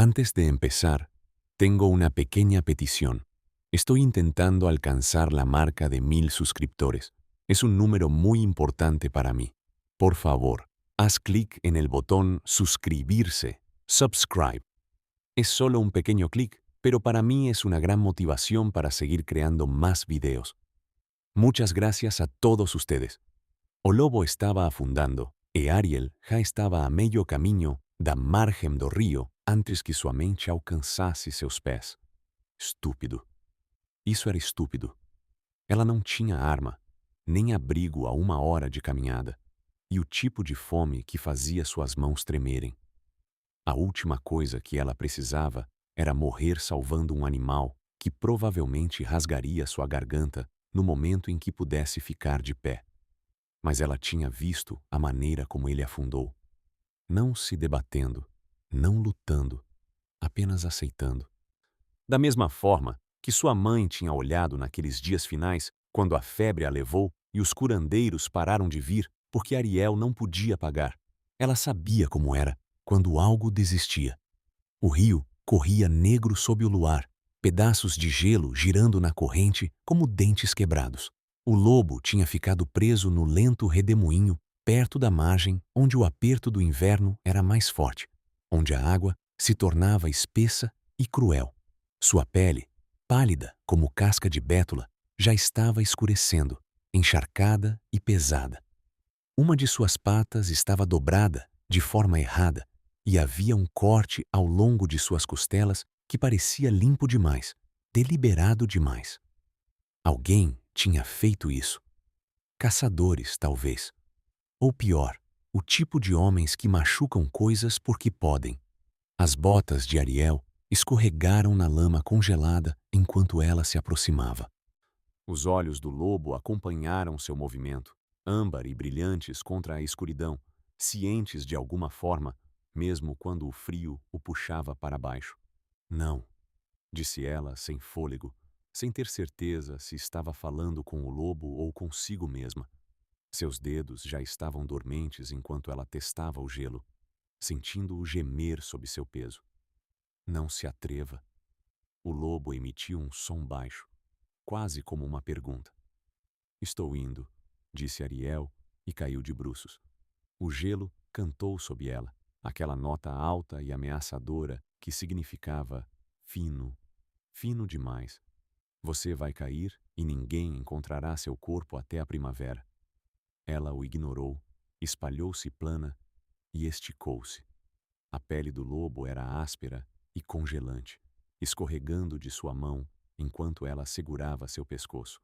Antes de empezar, tengo una pequeña petición. Estoy intentando alcanzar la marca de 1000 suscriptores. Es un número muy importante para mí. Por favor, haz clic en el botón suscribirse, subscribe. Es solo un pequeño clic, pero para mí es una gran motivación para seguir creando más videos. Muchas gracias a todos ustedes. O lobo estava afundando, e Ariel já estava a meio caminho da margem do rio antes que sua mente alcançasse seus pés. Estúpido. Isso era estúpido. Ela não tinha arma, nem abrigo a 1 hora de caminhada, e o tipo de fome que fazia suas mãos tremerem. A última coisa que ela precisava era morrer salvando um animal que provavelmente rasgaria sua garganta no momento em que pudesse ficar de pé. Mas ela tinha visto a maneira como ele afundou. Não se debatendo, não lutando, apenas aceitando. Da mesma forma que sua mãe tinha olhado naqueles dias finais, quando a febre a levou e os curandeiros pararam de vir porque Ariel não podia pagar. Ela sabia como era quando algo desistia. O rio corria negro sob o luar, pedaços de gelo girando na corrente como dentes quebrados. O lobo tinha ficado preso no lento redemoinho perto da margem onde o aperto do inverno era mais forte, onde a água se tornava espessa e cruel. Sua pele, pálida como casca de bétula, já estava escurecendo, encharcada e pesada. Uma de suas patas estava dobrada de forma errada e havia um corte ao longo de suas costelas que parecia limpo demais, deliberado demais. Alguém tinha feito isso. Caçadores, talvez. Ou pior, o tipo de homens que machucam coisas porque podem. As botas de Ariel escorregaram na lama congelada enquanto ela se aproximava. Os olhos do lobo acompanharam seu movimento, âmbar e brilhantes contra a escuridão, cientes de alguma forma, mesmo quando o frio o puxava para baixo. Não, disse ela sem fôlego, sem ter certeza se estava falando com o lobo ou consigo mesma. Seus dedos já estavam dormentes enquanto ela testava o gelo, sentindo-o gemer sob seu peso. Não se atreva. O lobo emitiu um som baixo, quase como uma pergunta. Estou indo, disse Ariel e caiu de bruços. O gelo cantou sob ela, aquela nota alta e ameaçadora que significava fino, fino demais. Você vai cair e ninguém encontrará seu corpo até a primavera. Ela o ignorou, espalhou-se plana e esticou-se. A pele do lobo era áspera e congelante, escorregando de sua mão enquanto ela segurava seu pescoço.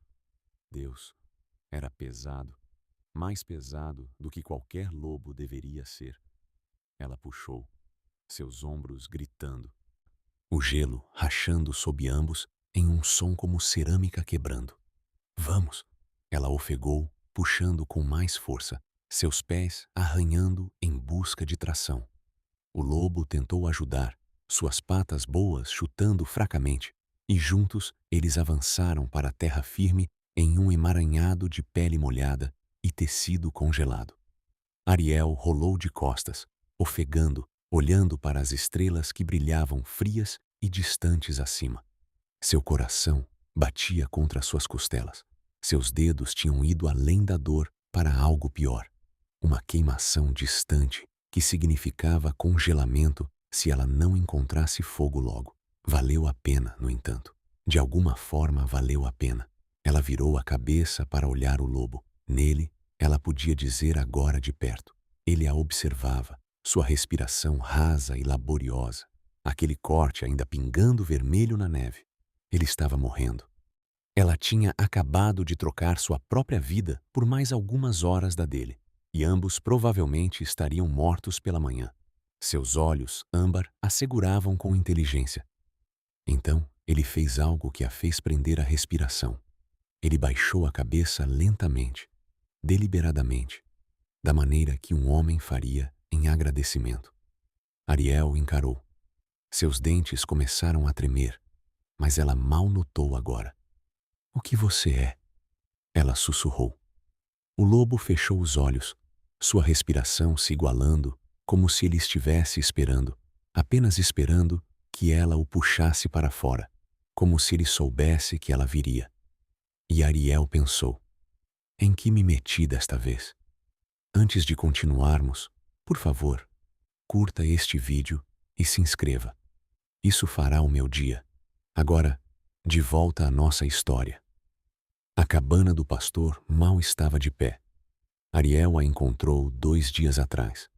Deus, era pesado, mais pesado do que qualquer lobo deveria ser. Ela puxou, seus ombros gritando. O gelo rachando sob ambos em um som como cerâmica quebrando. Vamos! Ela ofegou, puxando com mais força, seus pés arranhando em busca de tração. O lobo tentou ajudar, suas patas boas chutando fracamente, e juntos eles avançaram para a terra firme em um emaranhado de pele molhada e tecido congelado. Ariel rolou de costas, ofegando, olhando para as estrelas que brilhavam frias e distantes acima. Seu coração batia contra suas costelas. Seus dedos tinham ido além da dor para algo pior. Uma queimação distante que significava congelamento se ela não encontrasse fogo logo. Valeu a pena, no entanto. De alguma forma valeu a pena. Ela virou a cabeça para olhar o lobo. Nele, ela podia dizer agora de perto. Ele a observava, sua respiração rasa e laboriosa. Aquele corte ainda pingando vermelho na neve. Ele estava morrendo. Ela tinha acabado de trocar sua própria vida por mais algumas horas da dele, e ambos provavelmente estariam mortos pela manhã. Seus olhos, âmbar, a seguravam com inteligência. Então, ele fez algo que a fez prender a respiração. Ele baixou a cabeça lentamente, deliberadamente, da maneira que um homem faria em agradecimento. Ariel encarou. Seus dentes começaram a tremer, mas ela mal notou agora. O que você é? Ela sussurrou. O lobo fechou os olhos, sua respiração se igualando, como se ele estivesse esperando, apenas esperando que ela o puxasse para fora, como se ele soubesse que ela viria. E Ariel pensou: em que me meti desta vez? Antes de continuarmos, por favor, curta este vídeo e se inscreva. Isso fará o meu dia. Agora, de volta à nossa história. A cabana do pastor mal estava de pé. Ariel a encontrou 2 dias atrás.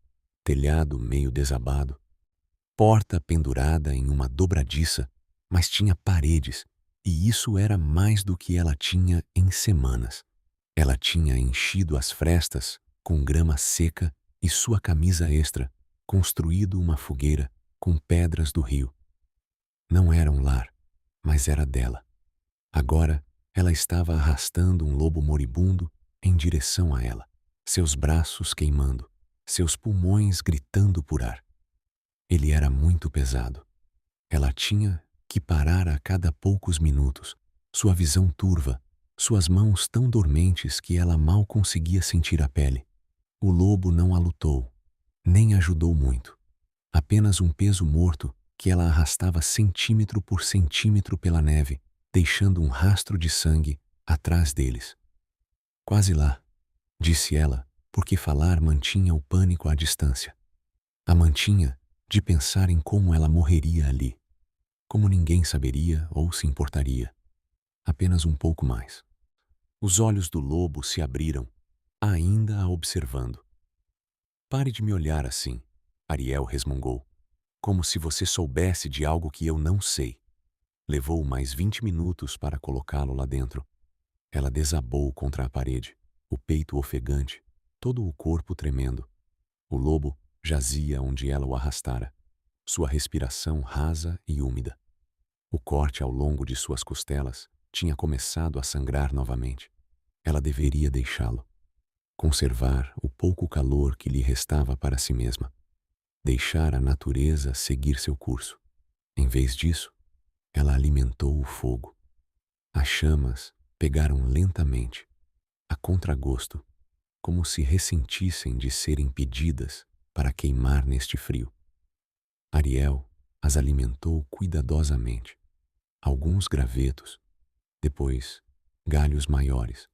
Telhado meio desabado, porta pendurada em uma dobradiça, mas tinha paredes, e isso era mais do que ela tinha em semanas. Ela tinha enchido as frestas com grama seca e sua camisa extra, construído uma fogueira com pedras do rio. Não era um lar, mas era dela. Agora, ela estava arrastando um lobo moribundo em direção a ela, seus braços queimando, seus pulmões gritando por ar. Ele era muito pesado. Ela tinha que parar a cada poucos minutos, sua visão turva, suas mãos tão dormentes que ela mal conseguia sentir a pele. O lobo não a lutou, nem ajudou muito. Apenas um peso morto que ela arrastava centímetro por centímetro pela neve, deixando um rastro de sangue atrás deles. Quase lá, disse ela, porque falar mantinha o pânico à distância. A mantinha de pensar em como ela morreria ali. Como ninguém saberia ou se importaria. Apenas um pouco mais. Os olhos do lobo se abriram, ainda a observando. Pare de me olhar assim, Ariel resmungou. Como se você soubesse de algo que eu não sei. Levou mais 20 minutos para colocá-lo lá dentro. Ela desabou contra a parede, o peito ofegante, todo o corpo tremendo. O lobo jazia onde ela o arrastara, sua respiração rasa e úmida. O corte ao longo de suas costelas tinha começado a sangrar novamente. Ela deveria deixá-lo. Conservar o pouco calor que lhe restava para si mesma. Deixar a natureza seguir seu curso. Em vez disso, ela alimentou o fogo. As chamas pegaram lentamente, a contragosto, como se ressentissem de serem pedidas para queimar neste frio. Ariel as alimentou cuidadosamente. Alguns gravetos, depois galhos maiores,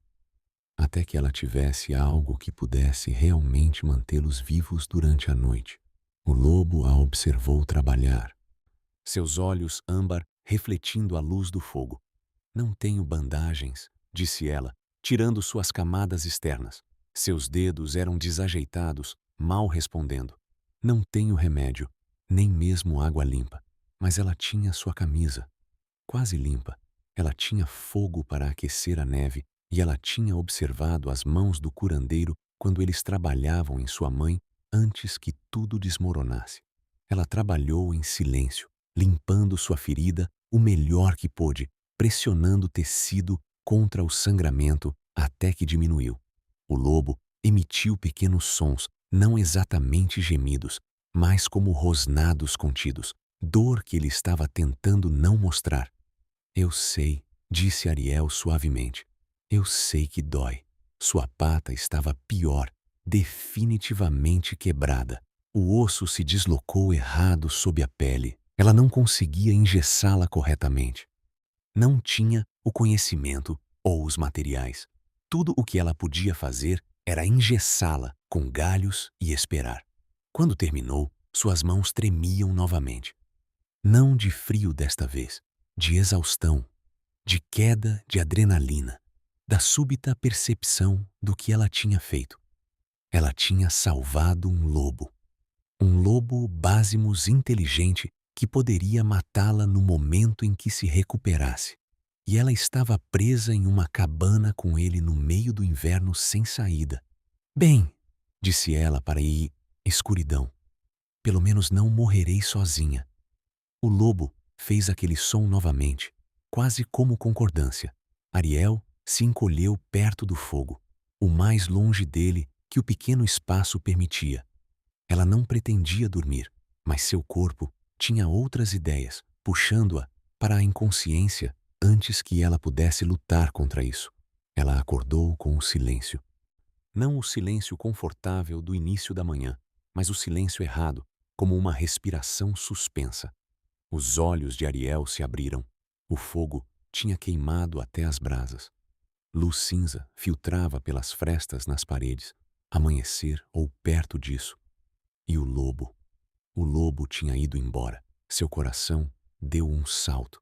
até que ela tivesse algo que pudesse realmente mantê-los vivos durante a noite. O lobo a observou trabalhar, seus olhos âmbar refletindo a luz do fogo. Não tenho bandagens, disse ela, tirando suas camadas externas. Seus dedos eram desajeitados, mal respondendo. Não tenho remédio, nem mesmo água limpa. Mas ela tinha sua camisa, quase limpa. Ela tinha fogo para aquecer a neve e ela tinha observado as mãos do curandeiro quando eles trabalhavam em sua mãe antes que tudo desmoronasse. Ela trabalhou em silêncio, limpando sua ferida o melhor que pôde, pressionando o tecido contra o sangramento até que diminuiu. O lobo emitiu pequenos sons, não exatamente gemidos, mas como rosnados contidos, dor que ele estava tentando não mostrar. Eu sei, disse Ariel suavemente. Eu sei que dói. Sua pata estava pior, definitivamente quebrada. O osso se deslocou errado sob a pele. Ela não conseguia engessá-la corretamente. Não tinha o conhecimento ou os materiais. Tudo o que ela podia fazer era engessá-la com galhos e esperar. Quando terminou, suas mãos tremiam novamente. Não de frio desta vez, de exaustão, de queda de adrenalina, da súbita percepção do que ela tinha feito. Ela tinha salvado um lobo. Um lobo basimus inteligente que poderia matá-la no momento em que se recuperasse. E ela estava presa em uma cabana com ele no meio do inverno sem saída. Bem, disse ela para a escuridão, pelo menos não morrerei sozinha. O lobo fez aquele som novamente, quase como concordância. Ariel se encolheu perto do fogo, o mais longe dele que o pequeno espaço permitia. Ela não pretendia dormir, mas seu corpo tinha outras ideias, puxando-a para a inconsciência antes que ela pudesse lutar contra isso. Ela acordou com o silêncio. Não o silêncio confortável do início da manhã, mas o silêncio errado, como uma respiração suspensa. Os olhos de Ariel se abriram. O fogo tinha queimado até as brasas. Luz cinza filtrava pelas frestas nas paredes, amanhecer ou perto disso. E o lobo tinha ido embora. Seu coração deu um salto.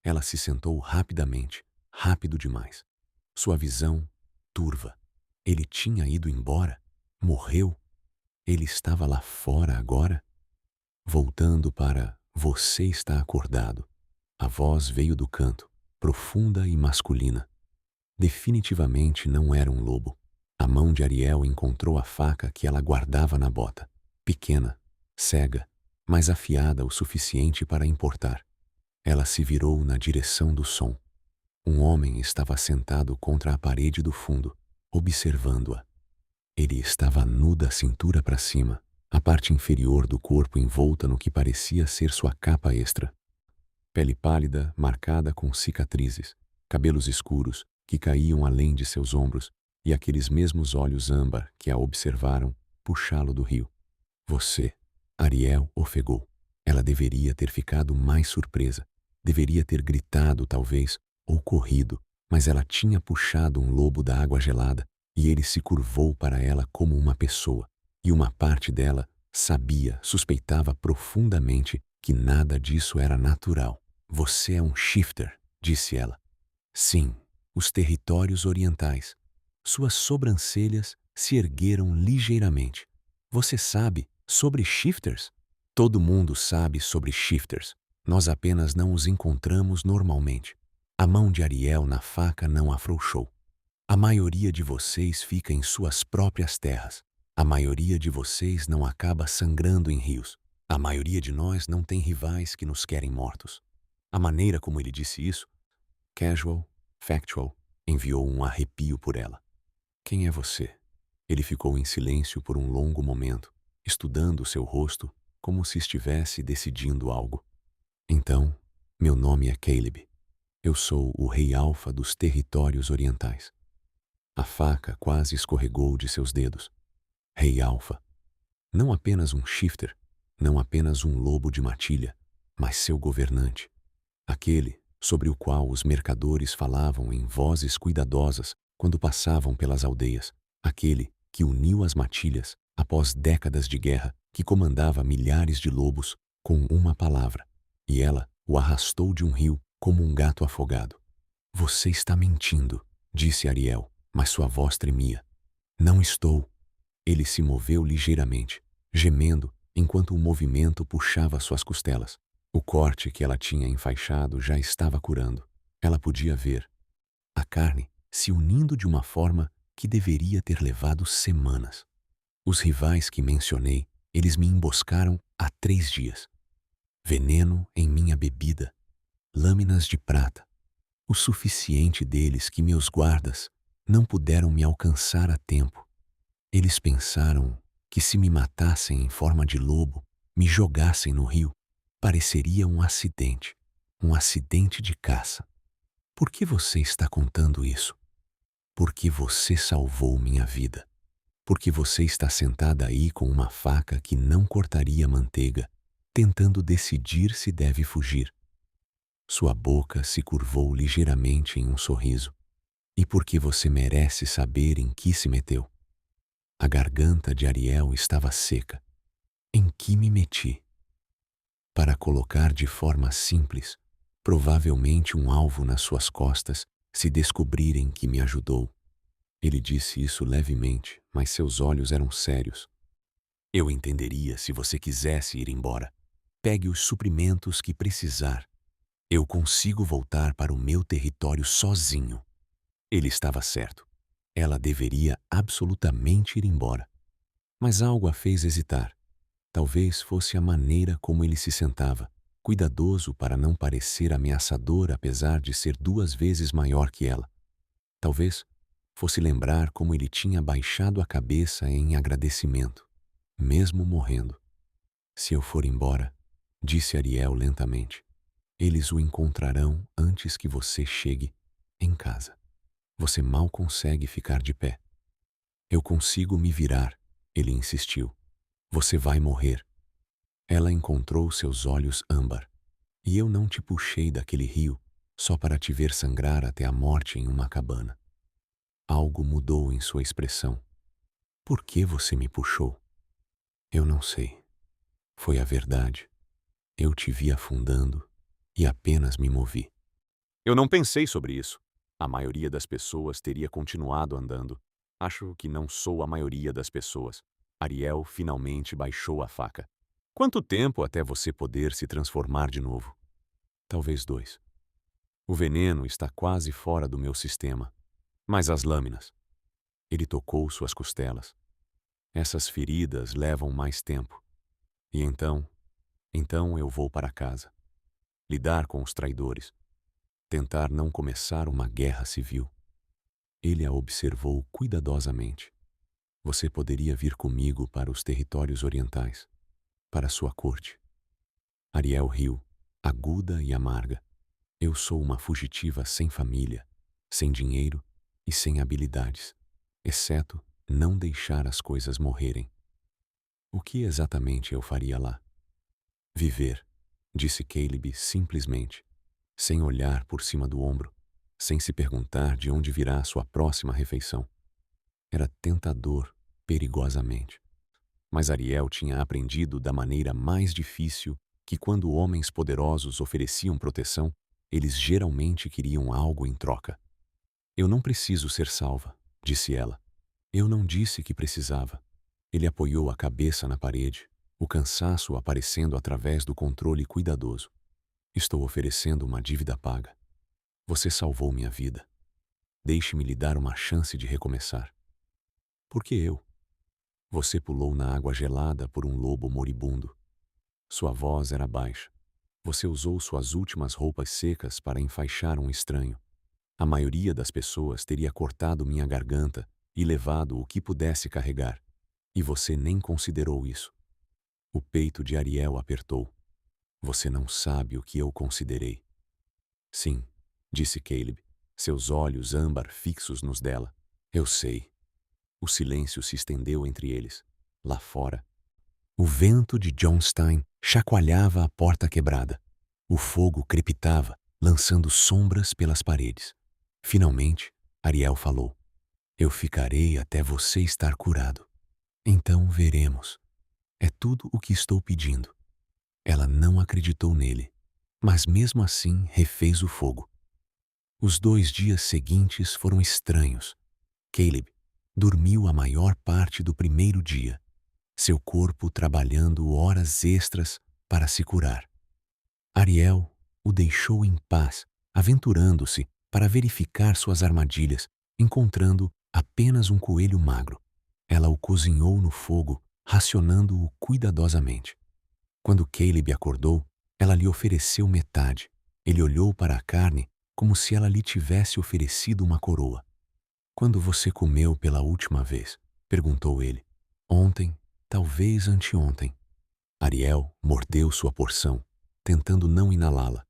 Ela se sentou rapidamente, rápido demais. Sua visão turva. Ele tinha ido embora? Morreu? Ele estava lá fora agora? Voltando para "Você está acordado". A voz veio do canto, profunda e masculina. Definitivamente não era um lobo. A mão de Ariel encontrou a faca que ela guardava na bota. Pequena, cega, mas afiada o suficiente para importar. Ela se virou na direção do som. Um homem estava sentado contra a parede do fundo, observando-a. Ele estava nu da cintura para cima, a parte inferior do corpo envolta no que parecia ser sua capa extra. Pele pálida, marcada com cicatrizes, cabelos escuros que caíam além de seus ombros e aqueles mesmos olhos âmbar que a observaram puxá-lo do rio. "Você", Ariel ofegou. Ela deveria ter ficado mais surpresa. Deveria ter gritado, talvez, ou corrido, mas ela tinha puxado um lobo da água gelada e ele se curvou para ela como uma pessoa. E uma parte dela suspeitava profundamente que nada disso era natural. "Você é um shifter", disse ela. "Sim, os territórios orientais." Suas sobrancelhas se ergueram ligeiramente. "Você sabe sobre shifters?" "Todo mundo sabe sobre shifters. Nós apenas não os encontramos normalmente." A mão de Ariel na faca não afrouxou. "A maioria de vocês fica em suas próprias terras. A maioria de vocês não acaba sangrando em rios. A maioria de nós não tem rivais que nos querem mortos." A maneira como ele disse isso, casual, factual, enviou um arrepio por ela. "Quem é você?" Ele ficou em silêncio por um longo momento, estudando seu rosto como se estivesse decidindo algo. "Então, meu nome é Caleb. Eu sou o rei alfa dos territórios orientais." A faca quase escorregou de seus dedos. Rei alfa. Não apenas um shifter, não apenas um lobo de matilha, mas seu governante. Aquele sobre o qual os mercadores falavam em vozes cuidadosas quando passavam pelas aldeias. Aquele que uniu as matilhas após décadas de guerra, que comandava milhares de lobos com uma palavra. E ela o arrastou de um rio como um gato afogado. "Você está mentindo", disse Ariel, mas sua voz tremia. "Não estou." Ele se moveu ligeiramente, gemendo enquanto o movimento puxava suas costelas. O corte que ela tinha enfaixado já estava curando. Ela podia ver a carne se unindo de uma forma que deveria ter levado semanas. "Os rivais que mencionei, eles me emboscaram há 3 dias. Veneno em minha bebida, lâminas de prata, o suficiente deles que meus guardas não puderam me alcançar a tempo. Eles pensaram que se me matassem em forma de lobo, me jogassem no rio, pareceria um acidente de caça. Por que você está contando isso? Porque você salvou minha vida. Porque você está sentada aí com uma faca que não cortaria manteiga, tentando decidir se deve fugir." Sua boca se curvou ligeiramente em um sorriso. "E porque você merece saber em que se meteu." A garganta de Ariel estava seca. "Em que me meti?" Para colocar de forma simples, provavelmente um alvo nas suas costas se descobrirem que me ajudou. Ele disse isso levemente, mas seus olhos eram sérios. "Eu entenderia se você quisesse ir embora. Pegue os suprimentos que precisar. Eu consigo voltar para o meu território sozinho." Ele estava certo. Ela deveria absolutamente ir embora. Mas algo a fez hesitar. Talvez fosse a maneira como ele se sentava, cuidadoso para não parecer ameaçador apesar de ser 2 vezes maior que ela. Talvez fosse lembrar como ele tinha baixado a cabeça em agradecimento, mesmo morrendo. "Se eu for embora", disse Ariel lentamente, "eles o encontrarão antes que você chegue em casa. Você mal consegue ficar de pé." "Eu consigo me virar", ele insistiu. "Você vai morrer." Ela encontrou seus olhos âmbar. E eu não te puxei daquele rio só para te ver sangrar até a morte em uma cabana. Algo mudou em sua expressão. Por que você me puxou? Eu não sei. Foi a verdade. Eu te vi afundando e apenas me movi. Eu não pensei sobre isso. A maioria das pessoas teria continuado andando. Acho que não sou a maioria das pessoas. Ariel finalmente baixou a faca. Quanto tempo até você poder se transformar de novo? Talvez 2. O veneno está quase fora do meu sistema. Mas as lâminas? Ele tocou suas costelas. Essas feridas levam mais tempo. E então eu vou para casa. Lidar com os traidores. Tentar não começar uma guerra civil. Ele a observou cuidadosamente. Você poderia vir comigo para os territórios orientais, para sua corte. Ariel riu, aguda e amarga. Eu sou uma fugitiva sem família, sem dinheiro e sem habilidades, exceto não deixar as coisas morrerem. O que exatamente eu faria lá? Viver, disse Caleb simplesmente, sem olhar por cima do ombro, sem se perguntar de onde virá sua próxima refeição. Era tentador, perigosamente. Mas Ariel tinha aprendido da maneira mais difícil que quando homens poderosos ofereciam proteção, eles geralmente queriam algo em troca. Eu não preciso ser salva, disse ela. Eu não disse que precisava. Ele apoiou a cabeça na parede, o cansaço aparecendo através do controle cuidadoso. Estou oferecendo uma dívida paga. Você salvou minha vida. Deixe-me lhe dar uma chance de recomeçar. Por que eu? Você pulou na água gelada por um lobo moribundo. Sua voz era baixa. Você usou suas últimas roupas secas para enfaixar um estranho. A maioria das pessoas teria cortado minha garganta e levado o que pudesse carregar. E você nem considerou isso. O peito de Ariel apertou. Você não sabe o que eu considerei. Sim, disse Caleb, seus olhos âmbar fixos nos dela. Eu sei. O silêncio se estendeu entre eles. Lá fora, o vento de Johnstein chacoalhava a porta quebrada. O fogo crepitava, lançando sombras pelas paredes. Finalmente, Ariel falou. Eu ficarei até você estar curado. Então veremos. É tudo o que estou pedindo. Ela não acreditou nele, mas mesmo assim refez o fogo. Os 2 dias seguintes foram estranhos. Caleb dormiu a maior parte do primeiro dia, seu corpo trabalhando horas extras para se curar. Ariel o deixou em paz, aventurando-se para verificar suas armadilhas, encontrando apenas um coelho magro. Ela o cozinhou no fogo, racionando-o cuidadosamente. Quando Caleb acordou, ela lhe ofereceu metade. Ele olhou para a carne como se ela lhe tivesse oferecido uma coroa. Quando você comeu pela última vez? Perguntou ele. Ontem, talvez anteontem. Ariel mordeu sua porção, tentando não inalá-la.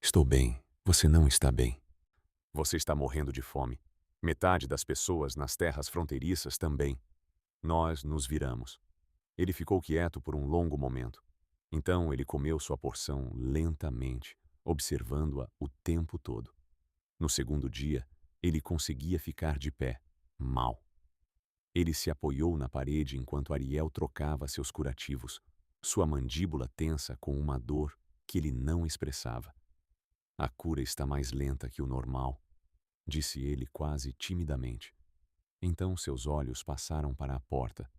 Estou bem, você não está bem. Você está morrendo de fome. Metade das pessoas nas terras fronteiriças também. Nós nos viramos. Ele ficou quieto por um longo momento. Então ele comeu sua porção lentamente, observando-a o tempo todo. No segundo dia, ele conseguia ficar de pé, mal. Ele se apoiou na parede enquanto Ariel trocava seus curativos, sua mandíbula tensa com uma dor que ele não expressava. A cura está mais lenta que o normal, disse ele quase timidamente. Então seus olhos passaram para a porta,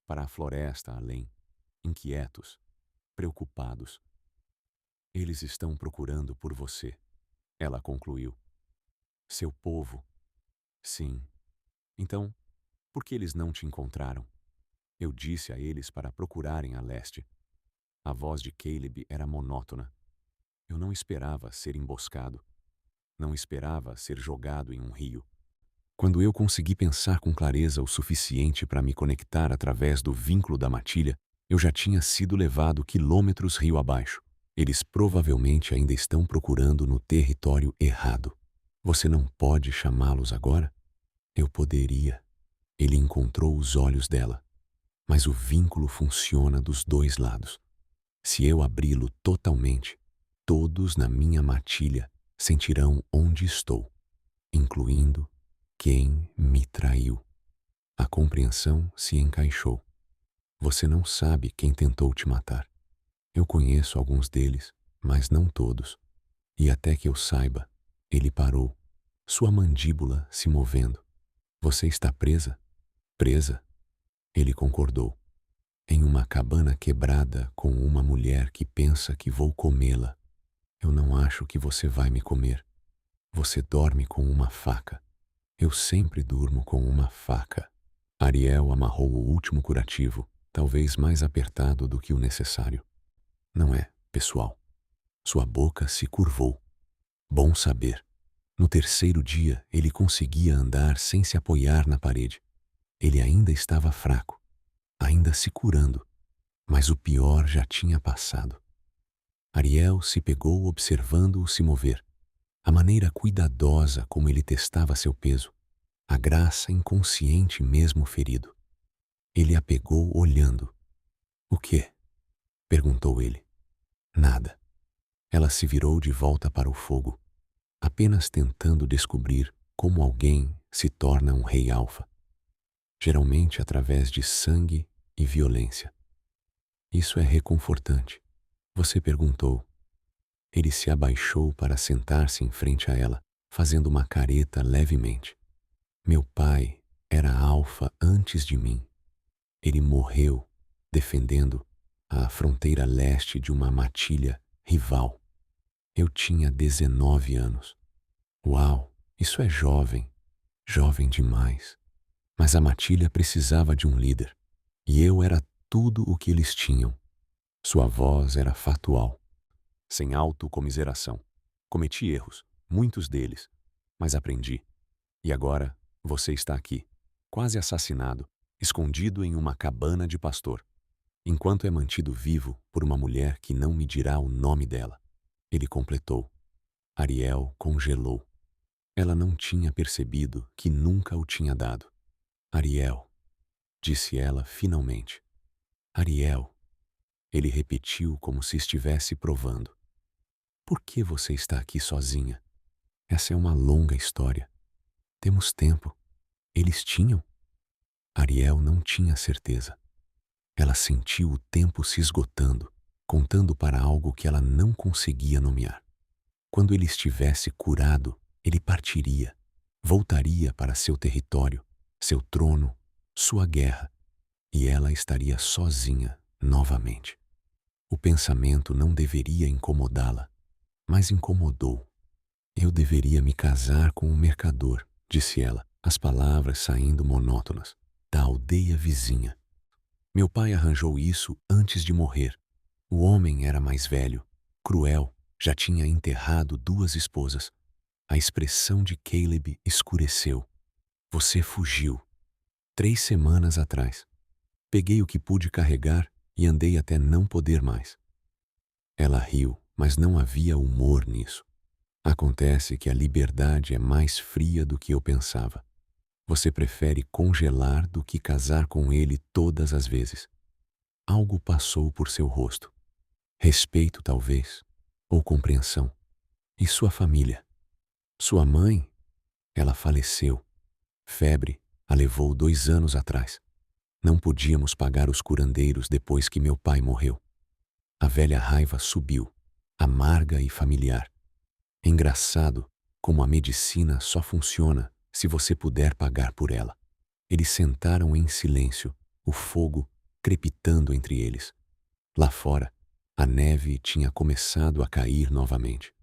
para a floresta além, inquietos, preocupados. Eles estão procurando por você, ela concluiu. Seu povo. Sim. Então, por que eles não te encontraram? Eu disse a eles para procurarem a leste. A voz de Caleb era monótona. Eu não esperava ser emboscado. Não esperava ser jogado em um rio. Quando eu consegui pensar com clareza o suficiente para me conectar através do vínculo da matilha, eu já tinha sido levado quilômetros rio abaixo. Eles provavelmente ainda estão procurando no território errado. Você não pode chamá-los agora? Eu poderia. Ele encontrou os olhos dela. Mas o vínculo funciona dos 2 lados. Se eu abri-lo totalmente, Todos na minha matilha sentirão onde estou, incluindo quem me traiu. A compreensão se encaixou. Você não sabe quem tentou te matar. Eu conheço alguns deles, mas não todos. E até que eu saiba, ele parou, sua mandíbula se movendo. Você está presa? Presa? Ele concordou. Em uma cabana quebrada com uma mulher que pensa que vou comê-la. Eu não acho que você vai me comer. Você dorme com uma faca. Eu sempre durmo com uma faca. Ariel amarrou o último curativo, talvez mais apertado do que o necessário. Não é, pessoal. Sua boca se curvou. Bom saber. No terceiro dia, ele conseguia andar sem se apoiar na parede. Ele ainda estava fraco, ainda se curando, mas o pior já tinha passado. Ariel se pegou observando-o se mover, a maneira cuidadosa como ele testava seu peso, a graça inconsciente mesmo ferido. Ele a pegou olhando. O quê? Perguntou ele. Nada. Ela se virou de volta para o fogo, apenas tentando descobrir como alguém se torna um rei alfa. Geralmente através de sangue e violência. Isso é reconfortante. Você perguntou. Ele se abaixou para sentar-se em frente a ela, fazendo uma careta levemente. Meu pai era alfa antes de mim. Ele morreu defendendo a fronteira leste de uma matilha rival. Eu tinha 19 anos. Uau, isso é jovem, jovem demais. Mas a matilha precisava de um líder, e eu era tudo o que eles tinham. Sua voz era fatual, sem autocomiseração. Cometi erros, muitos deles, mas aprendi. E agora você está aqui, quase assassinado, escondido em uma cabana de pastor, enquanto é mantido vivo por uma mulher que não me dirá o nome dela. Ele completou. Ariel congelou. Ela não tinha percebido que nunca o tinha dado. Ariel, disse ela finalmente. Ariel. Ele repetiu como se estivesse provando. Por que você está aqui sozinha? Essa é uma longa história. Temos tempo. Eles tinham? Ariel não tinha certeza. Ela sentiu o tempo se esgotando, contando para algo que ela não conseguia nomear. Quando ele estivesse curado, ele partiria, voltaria para seu território, seu trono, sua guerra, e ela estaria sozinha novamente. O pensamento não deveria incomodá-la, mas incomodou. Eu deveria me casar com um mercador, disse ela, as palavras saindo monótonas, da aldeia vizinha. Meu pai arranjou isso antes de morrer. O homem era mais velho, cruel, já tinha enterrado 2 esposas. A expressão de Caleb escureceu. Você fugiu. 3 semanas atrás. Peguei o que pude carregar e andei até não poder mais. Ela riu, mas não havia humor nisso. Acontece que a liberdade é mais fria do que eu pensava. Você prefere congelar do que casar com ele todas as vezes. Algo passou por seu rosto. Respeito, talvez, ou compreensão. E sua família? Sua mãe? Ela faleceu. Febre a levou 2 anos atrás. Não podíamos pagar os curandeiros depois que meu pai morreu. A velha raiva subiu, amarga e familiar. Engraçado como a medicina só funciona se você puder pagar por ela. Eles sentaram em silêncio, o fogo crepitando entre eles. Lá fora, a neve tinha começado a cair novamente.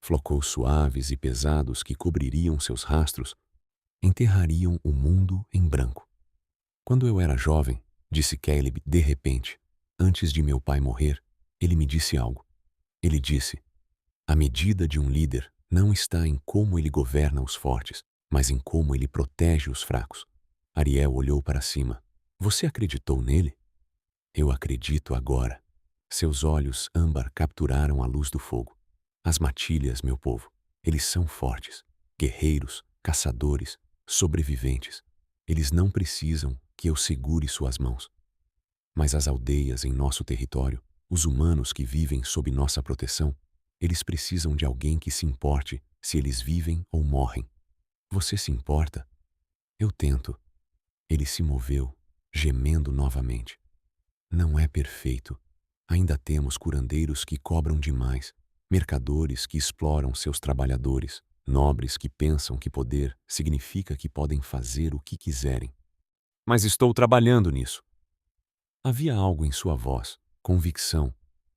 Flocos suaves e pesados que cobririam seus rastros enterrariam o mundo em branco. Quando eu era jovem, disse Caleb de repente, antes de meu pai morrer, ele me disse algo. Ele disse, a medida de um líder não está em como ele governa os fortes, mas em como ele protege os fracos. Ariel olhou para cima. Você acreditou nele? Eu acredito agora. Seus olhos âmbar capturaram a luz do fogo. As matilhas, meu povo, eles são fortes, guerreiros, caçadores, sobreviventes. Eles não precisam que eu segure suas mãos. Mas as aldeias em nosso território, os humanos que vivem sob nossa proteção, Eles precisam de alguém que se importe se eles vivem ou morrem. Você se importa? Eu tento. Ele se moveu, gemendo novamente. Não é perfeito. Ainda temos curandeiros que cobram demais, mercadores que exploram seus trabalhadores, nobres que pensam que poder significa que podem fazer o que quiserem. Mas estou trabalhando nisso. Havia algo em sua voz, convicção,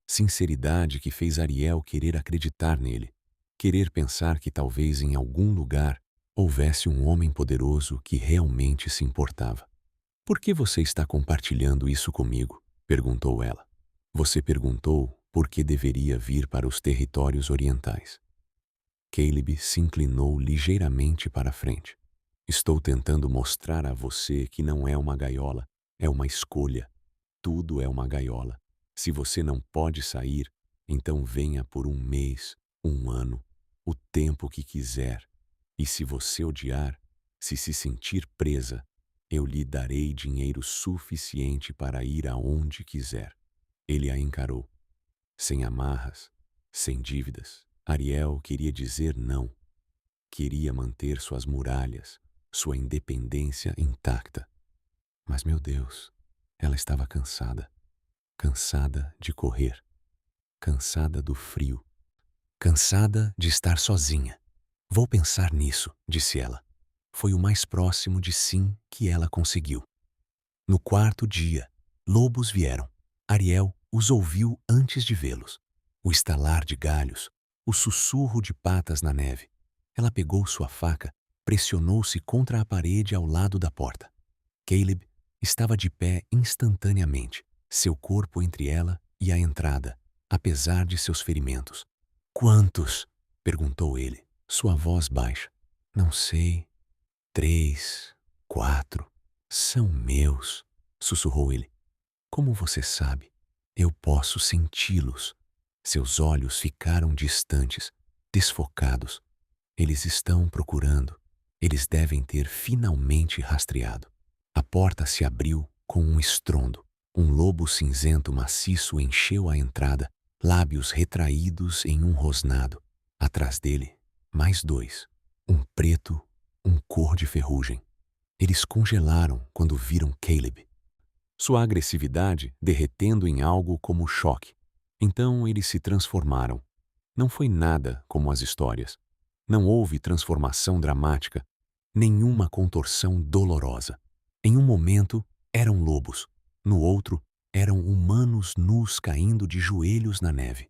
sinceridade que fez Ariel querer acreditar nele, querer pensar que talvez em algum lugar houvesse um homem poderoso que realmente se importava. Por que você está compartilhando isso comigo? Perguntou ela. Você perguntou por que deveria vir para os territórios orientais. Caleb se inclinou ligeiramente para a frente. Estou tentando mostrar a você que não é uma gaiola, é uma escolha. Tudo é uma gaiola. Se você não pode sair, então venha por um mês, um ano, o tempo que quiser. E se você odiar, se sentir presa, eu lhe darei dinheiro suficiente para ir aonde quiser. Ele a encarou. Sem amarras, sem dívidas. Ariel queria dizer não. Queria manter suas muralhas, sua independência intacta. Mas, meu Deus, ela estava cansada. Cansada de correr. Cansada do frio. Cansada de estar sozinha. Vou pensar nisso, disse ela. Foi o mais próximo de sim que ela conseguiu. No quarto dia, lobos vieram. Ariel os ouviu antes de vê-los. O estalar de galhos, o sussurro de patas na neve. Ela pegou sua faca, pressionou-se contra a parede ao lado da porta. Caleb estava de pé instantaneamente, seu corpo entre ela e a entrada, apesar de seus ferimentos. Quantos? Perguntou ele, sua voz baixa. Não sei. 3, 4. São meus, sussurrou ele. Como você sabe? Eu posso senti-los. Seus olhos ficaram distantes, desfocados. Eles estão procurando. Eles devem ter finalmente rastreado. A porta se abriu com um estrondo. Um lobo cinzento maciço encheu a entrada, lábios retraídos em um rosnado. Atrás dele, mais 2. Um preto, um cor de ferrugem. Eles congelaram quando viram Caleb. Sua agressividade derretendo em algo como choque. Então eles se transformaram. Não foi nada como as histórias. Não houve transformação dramática, nenhuma contorção dolorosa. Em um momento, eram lobos. No outro, eram humanos nus caindo de joelhos na neve.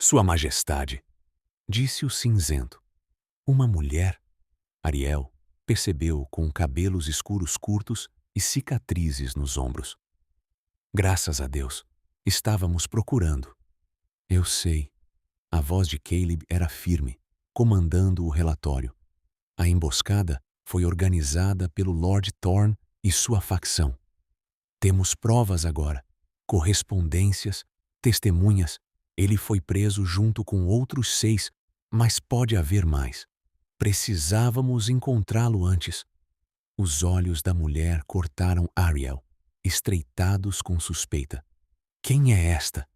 Sua Majestade, disse o cinzento. Uma mulher? Ariel percebeu com cabelos escuros curtos e cicatrizes nos ombros. Graças a Deus, estávamos procurando. Eu sei. A voz de Caleb era firme, comandando o relatório. A emboscada foi organizada pelo Lord Thorn e sua facção. Temos provas agora, correspondências, testemunhas. Ele foi preso junto com outros 6, mas pode haver mais. Precisávamos encontrá-lo antes. Os olhos da mulher cortaram Ariel, estreitados com suspeita. Quem é esta?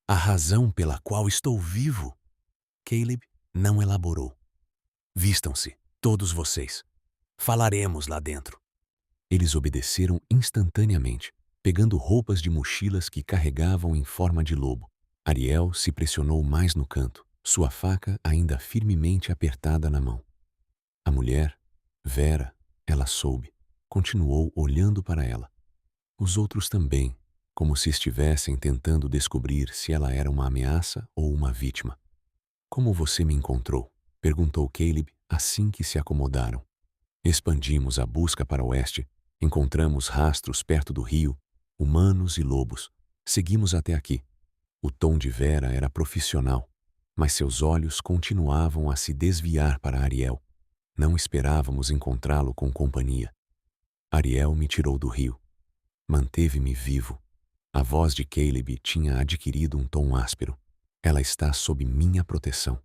A razão pela qual estou vivo? Caleb não elaborou. Vistam-se, todos vocês. Falaremos lá dentro. Eles obedeceram instantaneamente, pegando roupas de mochilas que carregavam em forma de lobo. Ariel se pressionou mais no canto, sua faca ainda firmemente apertada na mão. A mulher, Vera, ela soube, continuou olhando para ela. Os outros também, como se estivessem tentando descobrir se ela era uma ameaça ou uma vítima. Como você me encontrou? Perguntou Caleb assim que se acomodaram. Expandimos a busca para o oeste, encontramos rastros perto do rio, humanos e lobos. Seguimos até aqui. O tom de Vera era profissional, mas seus olhos continuavam a se desviar para Ariel. Não esperávamos encontrá-lo com companhia. Ariel me tirou do rio. Manteve-me vivo. A voz de Caleb tinha adquirido um tom áspero. Ela está sob minha proteção.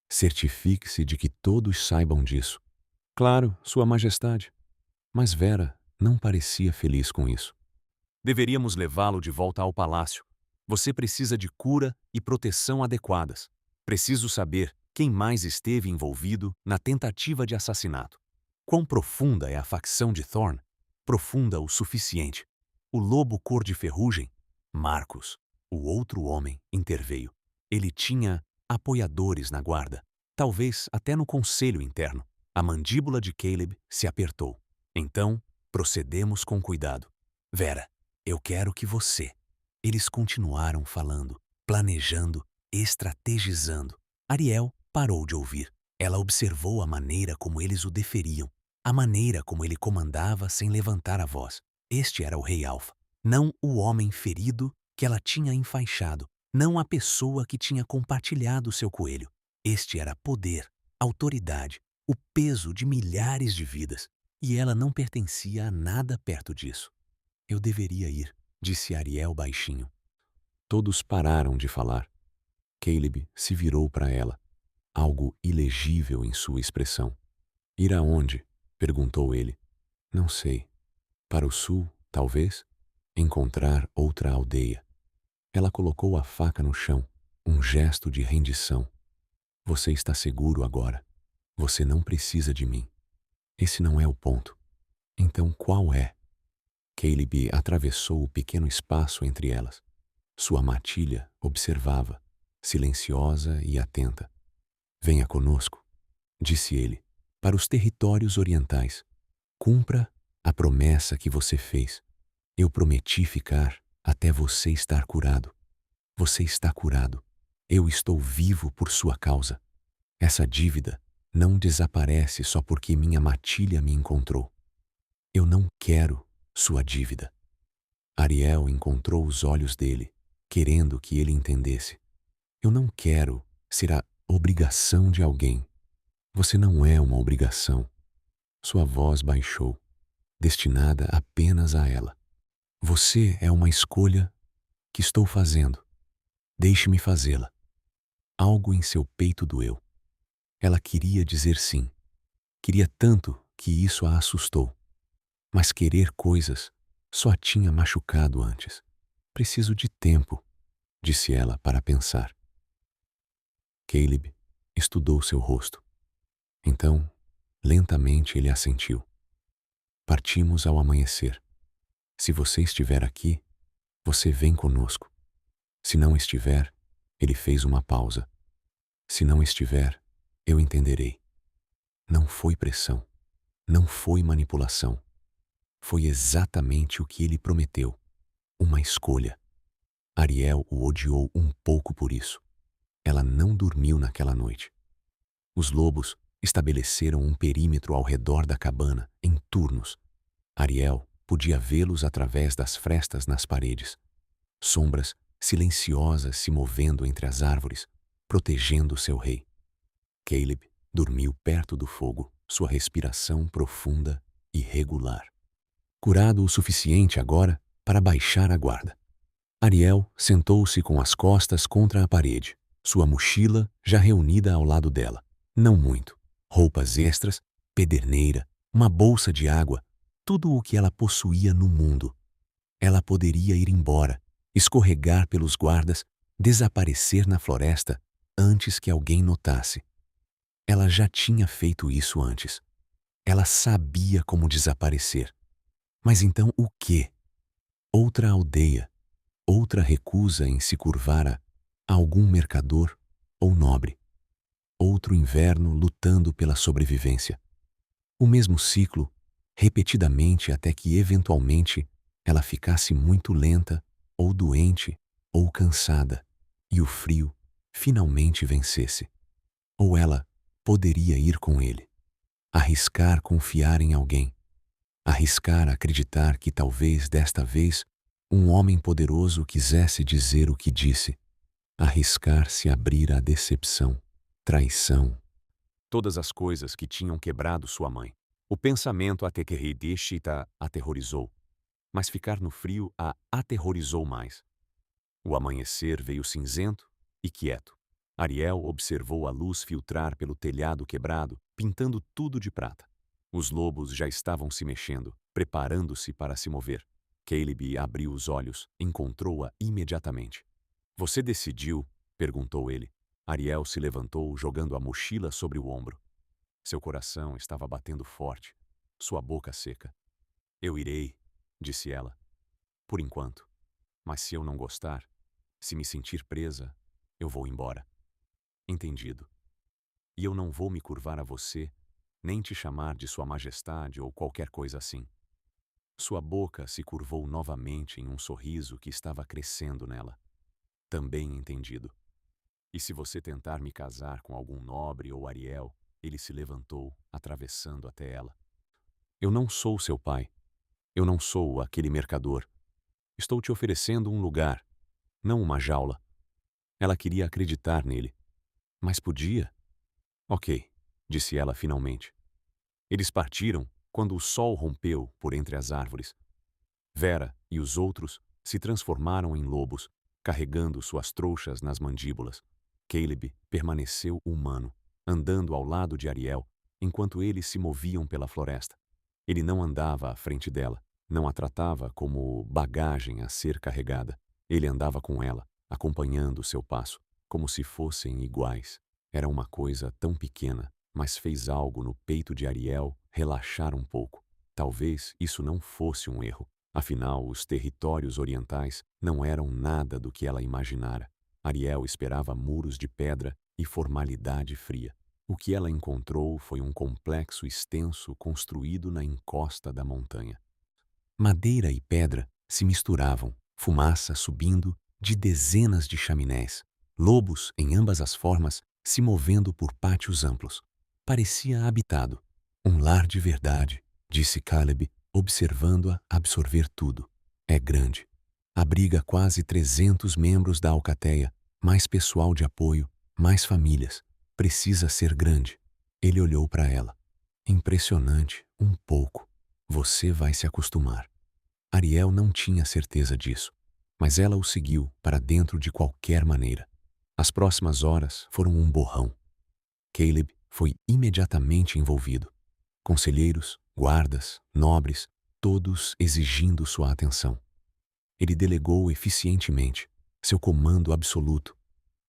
Certifique-se de que todos saibam disso. Claro, Sua Majestade. Mas Vera não parecia feliz com isso. Deveríamos levá-lo de volta ao palácio. Você precisa de cura e proteção adequadas. Preciso saber quem mais esteve envolvido na tentativa de assassinato. Quão profunda é a facção de Thorn? Profunda o suficiente. O lobo cor de ferrugem? Marcos, o outro homem, interveio. Ele tinha apoiadores na guarda, talvez até no conselho interno. A mandíbula de Caleb se apertou. Então, procedemos com cuidado. Vera, eu quero que você... Eles continuaram falando, planejando, estrategizando. Ariel parou de ouvir. Ela observou a maneira como eles o deferiam, a maneira como ele comandava sem levantar a voz. Este era o Rei Alfa, não o homem ferido que ela tinha enfaixado, não a pessoa que tinha compartilhado seu coelho. Este era poder, autoridade, o peso de milhares de vidas, e ela não pertencia a nada perto disso. Eu deveria ir, disse Ariel baixinho. Todos pararam de falar. Caleb se virou para ela, algo ilegível em sua expressão. Ir aonde? Perguntou ele. Não sei. Para o sul, talvez? Encontrar outra aldeia. Ela colocou a faca no chão, um gesto de rendição. Você está seguro agora. Você não precisa de mim. Esse não é o ponto. Então qual é? Caleb atravessou o pequeno espaço entre elas. Sua matilha observava, silenciosa e atenta. Venha conosco, disse ele, para os territórios orientais. Cumpra a promessa que você fez. Eu prometi ficar até você estar curado. Você está curado. Eu estou vivo por sua causa. Essa dívida não desaparece só porque minha matilha me encontrou. Eu não quero sua dívida. Ariel encontrou os olhos dele, querendo que ele entendesse. Eu não quero ser a obrigação de alguém. Você não é uma obrigação. Sua voz baixou, destinada apenas a ela. Você é uma escolha que estou fazendo. Deixe-me fazê-la. Algo em seu peito doeu. Ela queria dizer sim. Queria tanto que isso a assustou. Mas querer coisas só a tinha machucado antes. Preciso de tempo, disse ela para pensar. Caleb estudou seu rosto. Então, lentamente ele assentiu. Partimos ao amanhecer. Se você estiver aqui, você vem conosco. Se não estiver, ele fez uma pausa. Se não estiver, eu entenderei. Não foi pressão. Não foi manipulação. Foi exatamente o que ele prometeu. Uma escolha. Ariel o odiou um pouco por isso. Ela não dormiu naquela noite. Os lobos estabeleceram um perímetro ao redor da cabana, em turnos. Ariel podia vê-los através das frestas nas paredes. Sombras silenciosas se movendo entre as árvores, protegendo seu rei. Caleb dormiu perto do fogo, sua respiração profunda e regular. Curado o suficiente agora para baixar a guarda. Ariel sentou-se com as costas contra a parede, sua mochila já reunida ao lado dela. Não muito. Roupas extras, pederneira, uma bolsa de água, tudo o que ela possuía no mundo. Ela poderia ir embora, escorregar pelos guardas, desaparecer na floresta antes que alguém notasse. Ela já tinha feito isso antes. Ela sabia como desaparecer. Mas então o quê? Outra aldeia, outra recusa em se curvar a algum mercador ou nobre. Outro inverno lutando pela sobrevivência. O mesmo ciclo, repetidamente até que eventualmente ela ficasse muito lenta, ou doente, ou cansada, e o frio finalmente vencesse. Ou ela poderia ir com ele. Arriscar confiar em alguém. Arriscar acreditar que talvez desta vez um homem poderoso quisesse dizer o que disse. Arriscar se abrir à decepção, traição. Todas as coisas que tinham quebrado sua mãe. O pensamento até que Hideshita aterrorizou, mas ficar no frio a aterrorizou mais. O amanhecer veio cinzento e quieto. Ariel observou a luz filtrar pelo telhado quebrado, pintando tudo de prata. Os lobos já estavam se mexendo, preparando-se para se mover. Caleb abriu os olhos, encontrou-a imediatamente. Você decidiu? Perguntou ele. Ariel se levantou, jogando a mochila sobre o ombro. Seu coração estava batendo forte, sua boca seca. Eu irei, disse ela, por enquanto. Mas se eu não gostar, se me sentir presa, eu vou embora. Entendido. E eu não vou me curvar a você, nem te chamar de Sua Majestade ou qualquer coisa assim. Sua boca se curvou novamente em um sorriso que estava crescendo nela. Também entendido. E se você tentar me casar com algum nobre ou Ariel, ele se levantou, atravessando até ela. Eu não sou seu pai. Eu não sou aquele mercador. Estou te oferecendo um lugar, não uma jaula. Ela queria acreditar nele. Mas podia? Ok, disse ela finalmente. Eles partiram quando o sol rompeu por entre as árvores. Vera e os outros se transformaram em lobos, carregando suas trouxas nas mandíbulas. Caleb permaneceu humano, andando ao lado de Ariel, enquanto eles se moviam pela floresta. Ele não andava à frente dela, não a tratava como bagagem a ser carregada. Ele andava com ela, acompanhando seu passo, como se fossem iguais. Era uma coisa tão pequena, mas fez algo no peito de Ariel relaxar um pouco. Talvez isso não fosse um erro. Afinal, os territórios orientais não eram nada do que ela imaginara. Ariel esperava muros de pedra e formalidade fria. O que ela encontrou foi um complexo extenso construído na encosta da montanha. Madeira e pedra se misturavam, fumaça subindo de dezenas de chaminés, lobos em ambas as formas se movendo por pátios amplos. Parecia habitado. Um lar de verdade, disse Caleb, observando-a absorver tudo. É grande. Abriga quase 300 membros da alcateia, mais pessoal de apoio, mais famílias. Precisa ser grande. Ele olhou para ela. Impressionante, um pouco. Você vai se acostumar. Ariel não tinha certeza disso, mas ela o seguiu para dentro de qualquer maneira. As próximas horas foram um borrão. Caleb foi imediatamente envolvido. Conselheiros, guardas, nobres, todos exigindo sua atenção. Ele delegou eficientemente, seu comando absoluto,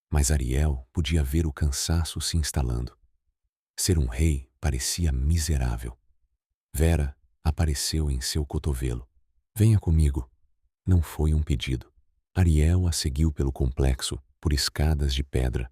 mas Ariel podia ver o cansaço se instalando. Ser um rei parecia miserável. Vera apareceu em seu cotovelo. Venha comigo. Não foi um pedido. Ariel a seguiu pelo complexo, por escadas de pedra,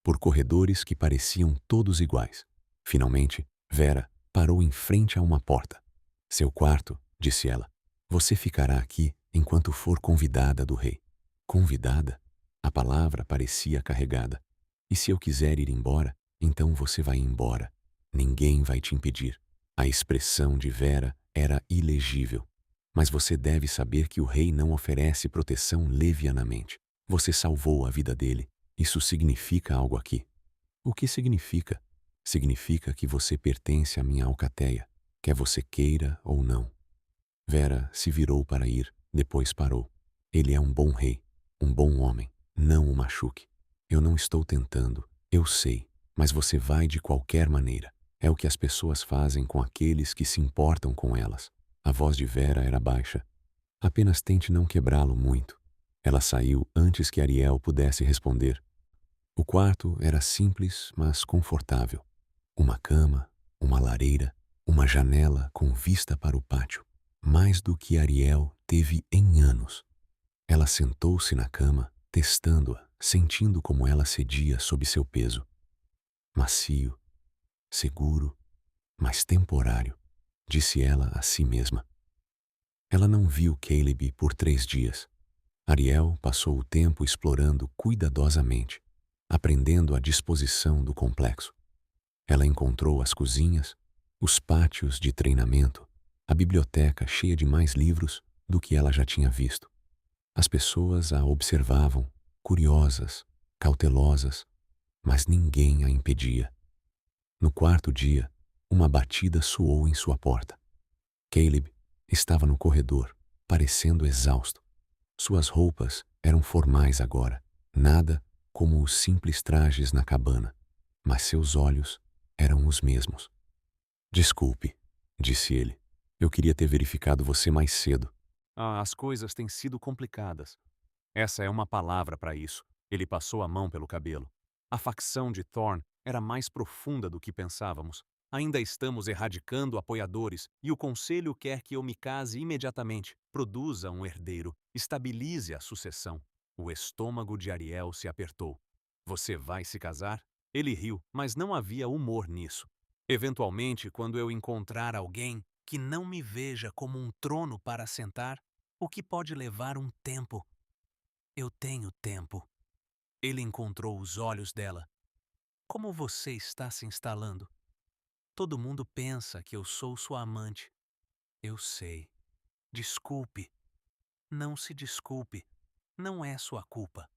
por corredores que pareciam todos iguais. Finalmente, Vera parou em frente a uma porta. Seu quarto, disse ela. Você ficará aqui enquanto for convidada do rei. Convidada? A palavra parecia carregada. E se eu quiser ir embora, então você vai embora. Ninguém vai te impedir. A expressão de Vera era ilegível. Mas você deve saber que o rei não oferece proteção levianamente. Você salvou a vida dele. Isso significa algo aqui. O que significa? Significa que você pertence à minha alcateia, quer você queira ou não. Vera se virou para ir, depois parou. Ele é um bom rei, um bom homem. Não o machuque. Eu não estou tentando, eu sei, mas você vai de qualquer maneira. É o que as pessoas fazem com aqueles que se importam com elas. A voz de Vera era baixa. Apenas tente não quebrá-lo muito. Ela saiu antes que Ariel pudesse responder. O quarto era simples, mas confortável. Uma cama, uma lareira, uma janela com vista para o pátio. Mais do que Ariel teve em anos. Ela sentou-se na cama, testando-a, sentindo como ela cedia sob seu peso. Macio, seguro, mas temporário, disse ela a si mesma. Ela não viu Caleb por 3 dias. Ariel passou o tempo explorando cuidadosamente, aprendendo a disposição do complexo. Ela encontrou as cozinhas, os pátios de treinamento, a biblioteca cheia de mais livros do que ela já tinha visto. As pessoas a observavam, curiosas, cautelosas, mas ninguém a impedia. No 4º dia, uma batida soou em sua porta. Caleb estava no corredor, parecendo exausto. Suas roupas eram formais agora, nada como os simples trajes na cabana, mas seus olhos eram os mesmos. Desculpe, disse ele. Eu queria ter verificado você mais cedo. As coisas têm sido complicadas. Essa é uma palavra para isso. Ele passou a mão pelo cabelo. A facção de Thorn era mais profunda do que pensávamos. Ainda estamos erradicando apoiadores e o conselho quer que eu me case imediatamente, produza um herdeiro, estabilize a sucessão. O estômago de Ariel se apertou. Você vai se casar? Ele riu, mas não havia humor nisso. Eventualmente, quando eu encontrar alguém que não me veja como um trono para sentar, o que pode levar um tempo. Eu tenho tempo. Ele encontrou os olhos dela. Como você está se instalando? Todo mundo pensa que eu sou sua amante. Eu sei. Desculpe. Não se desculpe. Não é sua culpa.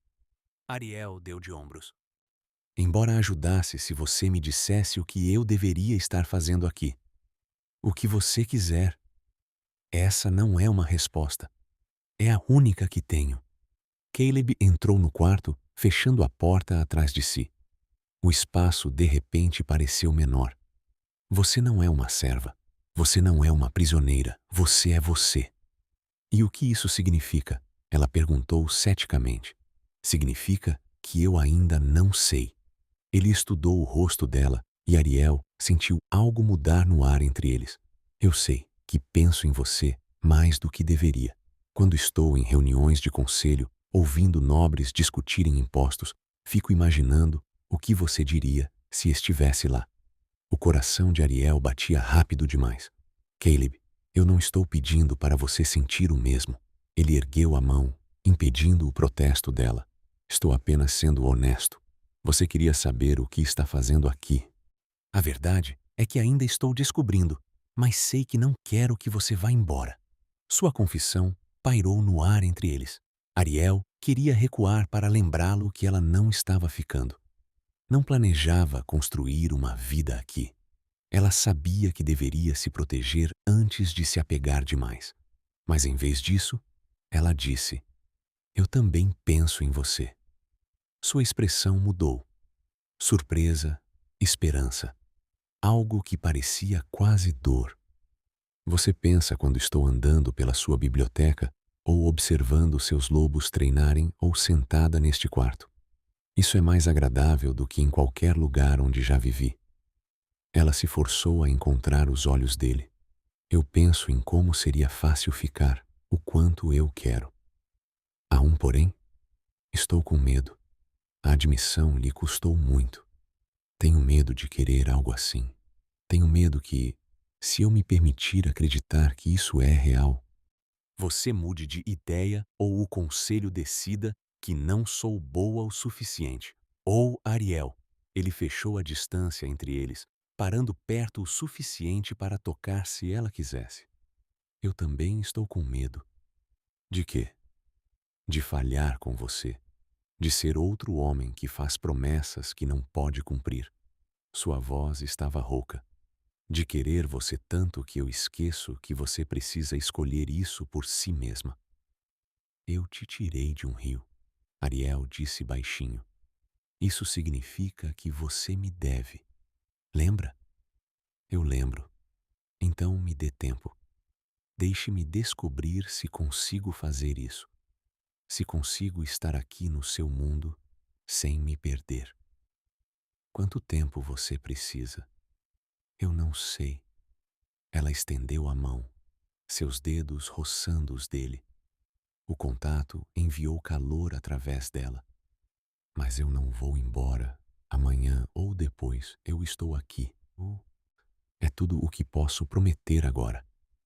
Ariel deu de ombros. Embora ajudasse se você me dissesse o que eu deveria estar fazendo aqui. O que você quiser. Essa não é uma resposta. É a única que tenho. Caleb entrou no quarto, fechando a porta atrás de si. O espaço de repente pareceu menor. Você não é uma serva. Você não é uma prisioneira. Você é você. E o que isso significa? Ela perguntou ceticamente. Significa que eu ainda não sei. Ele estudou o rosto dela e Ariel sentiu algo mudar no ar entre eles. Eu sei que penso em você mais do que deveria. Quando estou em reuniões de conselho, ouvindo nobres discutirem impostos, fico imaginando o que você diria se estivesse lá. O coração de Ariel batia rápido demais. Caleb, eu não estou pedindo para você sentir o mesmo. Ele ergueu a mão, impedindo o protesto dela. Estou apenas sendo honesto. Você queria saber o que está fazendo aqui. A verdade é que ainda estou descobrindo, mas sei que não quero que você vá embora. Sua confissão pairou no ar entre eles. Ariel queria recuar para lembrá-lo que ela não estava ficando. Não planejava construir uma vida aqui. Ela sabia que deveria se proteger antes de se apegar demais. Mas em vez disso, ela disse: Eu também penso em você. Sua expressão mudou. Surpresa, esperança. Algo que parecia quase dor. Você pensa quando estou andando pela sua biblioteca ou observando seus lobos treinarem ou sentada neste quarto. Isso é mais agradável do que em qualquer lugar onde já vivi. Ela se forçou a encontrar os olhos dele. Eu penso em como seria fácil ficar, o quanto eu quero. Há um porém? Estou com medo. A admissão lhe custou muito. Tenho medo de querer algo assim. Tenho medo que, se eu me permitir acreditar que isso é real, você mude de ideia ou o conselho decida que não sou boa o suficiente. Ou Ariel. Ele fechou a distância entre eles, parando perto o suficiente para tocar se ela quisesse. Eu também estou com medo. De quê? De falhar com você. De ser outro homem que faz promessas que não pode cumprir. Sua voz estava rouca. De querer você tanto que eu esqueço que você precisa escolher isso por si mesma. Eu te tirei de um rio. Ariel disse baixinho. Isso significa que você me deve. Lembra? Eu lembro. Então me dê tempo. Deixe-me descobrir se consigo fazer isso. Se consigo estar aqui no seu mundo sem me perder. Quanto tempo você precisa? Eu não sei. Ela estendeu a mão, seus dedos roçando os dele. O contato enviou calor através dela. Mas eu não vou embora. Amanhã ou depois eu estou aqui. É tudo o que posso prometer agora.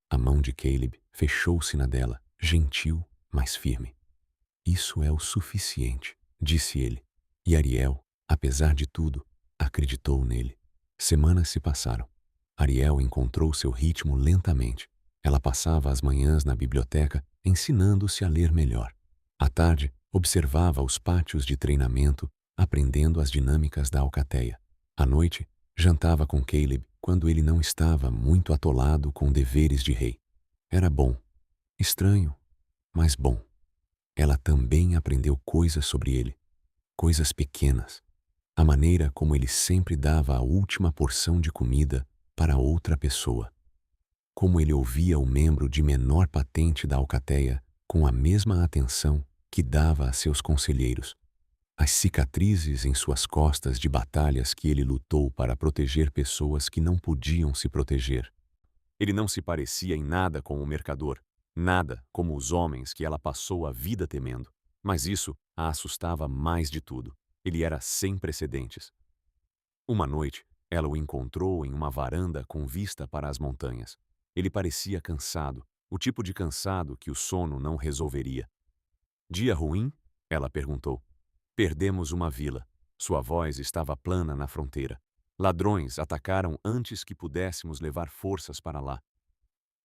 A mão de Caleb fechou-se na dela, gentil, mas firme. Isso é o suficiente, disse ele. E Ariel, apesar de tudo, acreditou nele. Semanas se passaram. Ariel encontrou seu ritmo lentamente. Ela passava as manhãs na biblioteca ensinando-se a ler melhor. À tarde, observava os pátios de treinamento, aprendendo as dinâmicas da alcateia. À noite, jantava com Caleb quando ele não estava muito atolado com deveres de rei. Era bom. Estranho, mas bom. Ela também aprendeu coisas sobre ele. Coisas pequenas. A maneira como ele sempre dava a última porção de comida para outra pessoa. Como ele ouvia o membro de menor patente da alcateia com a mesma atenção que dava a seus conselheiros. as cicatrizes em suas costas de batalhas que ele lutou para proteger pessoas que não podiam se proteger. Ele não se parecia em nada com o mercador, nada como os homens que ela passou a vida temendo. Mas isso a assustava mais de tudo. Ele era sem precedentes. Uma noite, ela o encontrou em uma varanda com vista para as montanhas. Ele parecia cansado, o tipo de cansado que o sono não resolveria. Dia ruim? Ela perguntou. Perdemos uma vila. Sua voz estava plana na fronteira. Ladrões atacaram antes que pudéssemos levar forças para lá.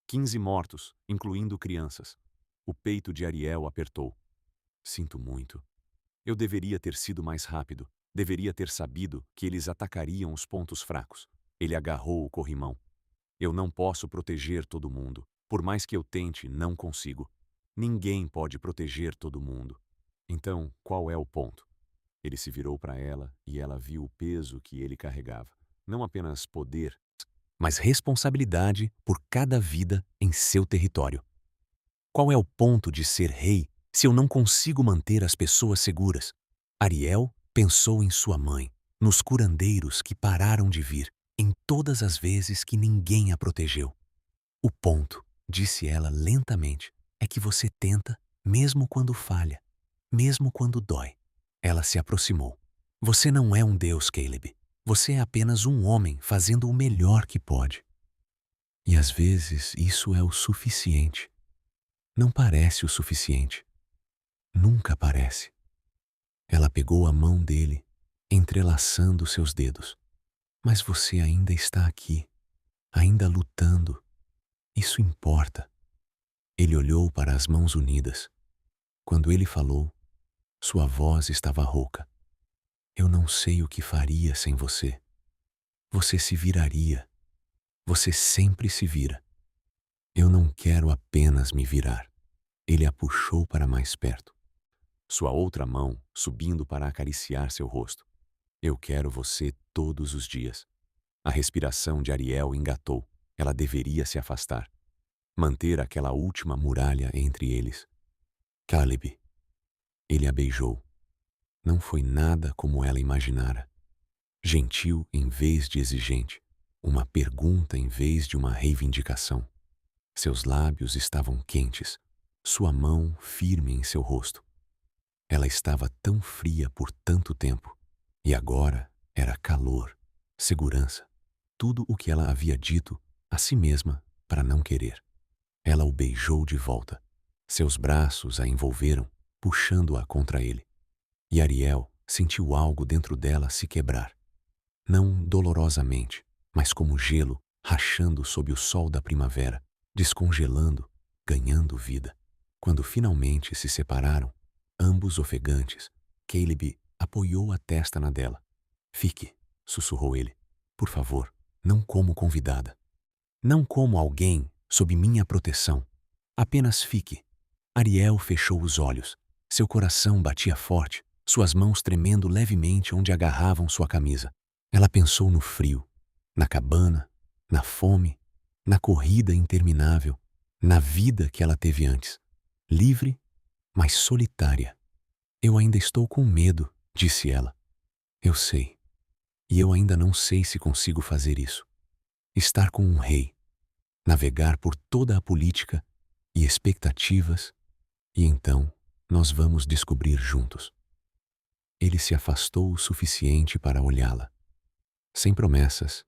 15 mortos, incluindo crianças. O peito de Ariel apertou. Sinto muito. Eu deveria ter sido mais rápido. Deveria ter sabido que eles atacariam os pontos fracos. Ele agarrou o corrimão. Eu não posso proteger todo mundo. Por mais que eu tente, não consigo. Ninguém pode proteger todo mundo. Então, qual é o ponto? Ele se virou para ela e ela viu o peso que ele carregava. Não apenas poder, mas responsabilidade por cada vida em seu território. Qual é o ponto de ser rei se eu não consigo manter as pessoas seguras? Ariel pensou em sua mãe, nos curandeiros que pararam de vir, em todas as vezes que ninguém a protegeu. O ponto, disse ela lentamente, é que você tenta mesmo quando falha, mesmo quando dói. Ela se aproximou. Você não é um deus, Caleb. Você é apenas um homem fazendo o melhor que pode. E às vezes isso é o suficiente. Não parece o suficiente. Nunca parece. Ela pegou a mão dele, entrelaçando seus dedos. Mas você ainda está aqui, ainda lutando. Isso importa. Ele olhou para as mãos unidas. Quando ele falou, sua voz estava rouca. Eu não sei o que faria sem você. Você se viraria. Você sempre se vira. Eu não quero apenas me virar. Ele a puxou para mais perto. Sua outra mão subindo para acariciar seu rosto. Eu quero você todos os dias. A respiração de Ariel engatou. Ela deveria se afastar. Manter aquela última muralha entre eles. Caleb. Ele a beijou. Não foi nada como ela imaginara. Gentil em vez de exigente. Uma pergunta em vez de uma reivindicação. Seus lábios estavam quentes. Sua mão firme em seu rosto. Ela estava tão fria por tanto tempo. E agora era calor, segurança. Tudo o que ela havia dito a si mesma para não querer. Ela o beijou de volta. Seus braços a envolveram, puxando-a contra ele. E Ariel sentiu algo dentro dela se quebrar. Não dolorosamente, mas como gelo rachando sob o sol da primavera, descongelando, ganhando vida. Quando finalmente se separaram, ambos ofegantes, Caleb apoiou a testa na dela. Fique, sussurrou ele. Por favor, não como convidada. Não como alguém sob minha proteção. Apenas fique. Ariel fechou os olhos. Seu coração batia forte, suas mãos tremendo levemente onde agarravam sua camisa. Ela pensou no frio, na cabana, na fome, na corrida interminável, na vida que ela teve antes. Livre, mas solitária. Eu ainda estou com medo, disse ela. Eu sei. E eu ainda não sei se consigo fazer isso. Estar com um rei. Navegar por toda a política e expectativas. E então nós vamos descobrir juntos. Ele se afastou o suficiente para olhá-la. Sem promessas,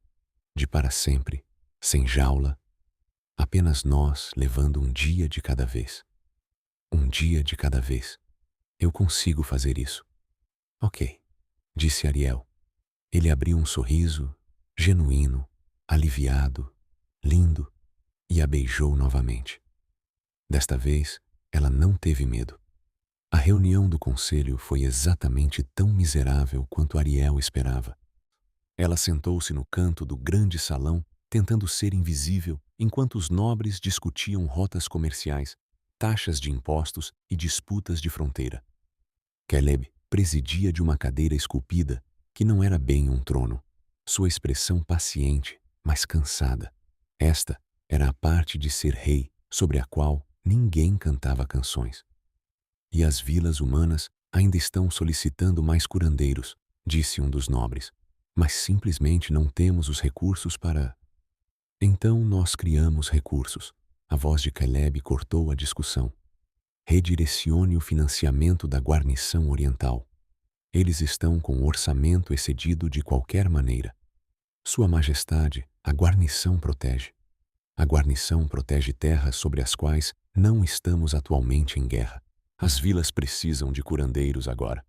de para sempre, sem jaula, apenas nós levando um dia de cada vez. Um dia de cada vez. Eu consigo fazer isso. Ok, disse Ariel. Ele abriu um sorriso, genuíno, aliviado, lindo, e a beijou novamente. Desta vez, ela não teve medo. A reunião do conselho foi exatamente tão miserável quanto Ariel esperava. Ela sentou-se no canto do grande salão, tentando ser invisível, enquanto os nobres discutiam rotas comerciais, taxas de impostos e disputas de fronteira. Caleb presidia de uma cadeira esculpida, que não era bem um trono. Sua expressão paciente, mas cansada. Esta era a parte de ser rei, sobre a qual ninguém cantava canções. E as vilas humanas Ainda estão solicitando mais curandeiros, disse um dos nobres, mas simplesmente não temos os recursos para... Então nós criamos recursos. A voz de Caleb cortou a discussão. Redirecione o financiamento da guarnição oriental. Eles estão com o orçamento excedido de qualquer maneira. Sua Majestade, a guarnição protege. A guarnição protege terras sobre as quais não estamos atualmente em guerra. As vilas precisam de curandeiros agora.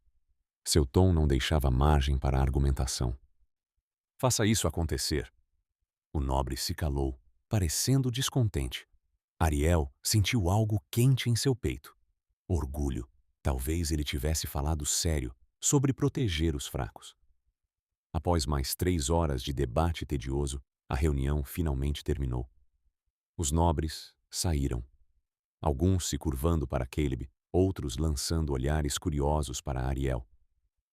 Seu tom não deixava margem para a argumentação. Faça isso acontecer. O nobre se calou, parecendo descontente. Ariel sentiu algo quente em seu peito. Orgulho. Talvez ele tivesse falado sério sobre proteger os fracos. Após mais 3 horas de debate tedioso, a reunião finalmente terminou. Os nobres saíram. Alguns se curvando para Caleb, outros lançando olhares curiosos para Ariel.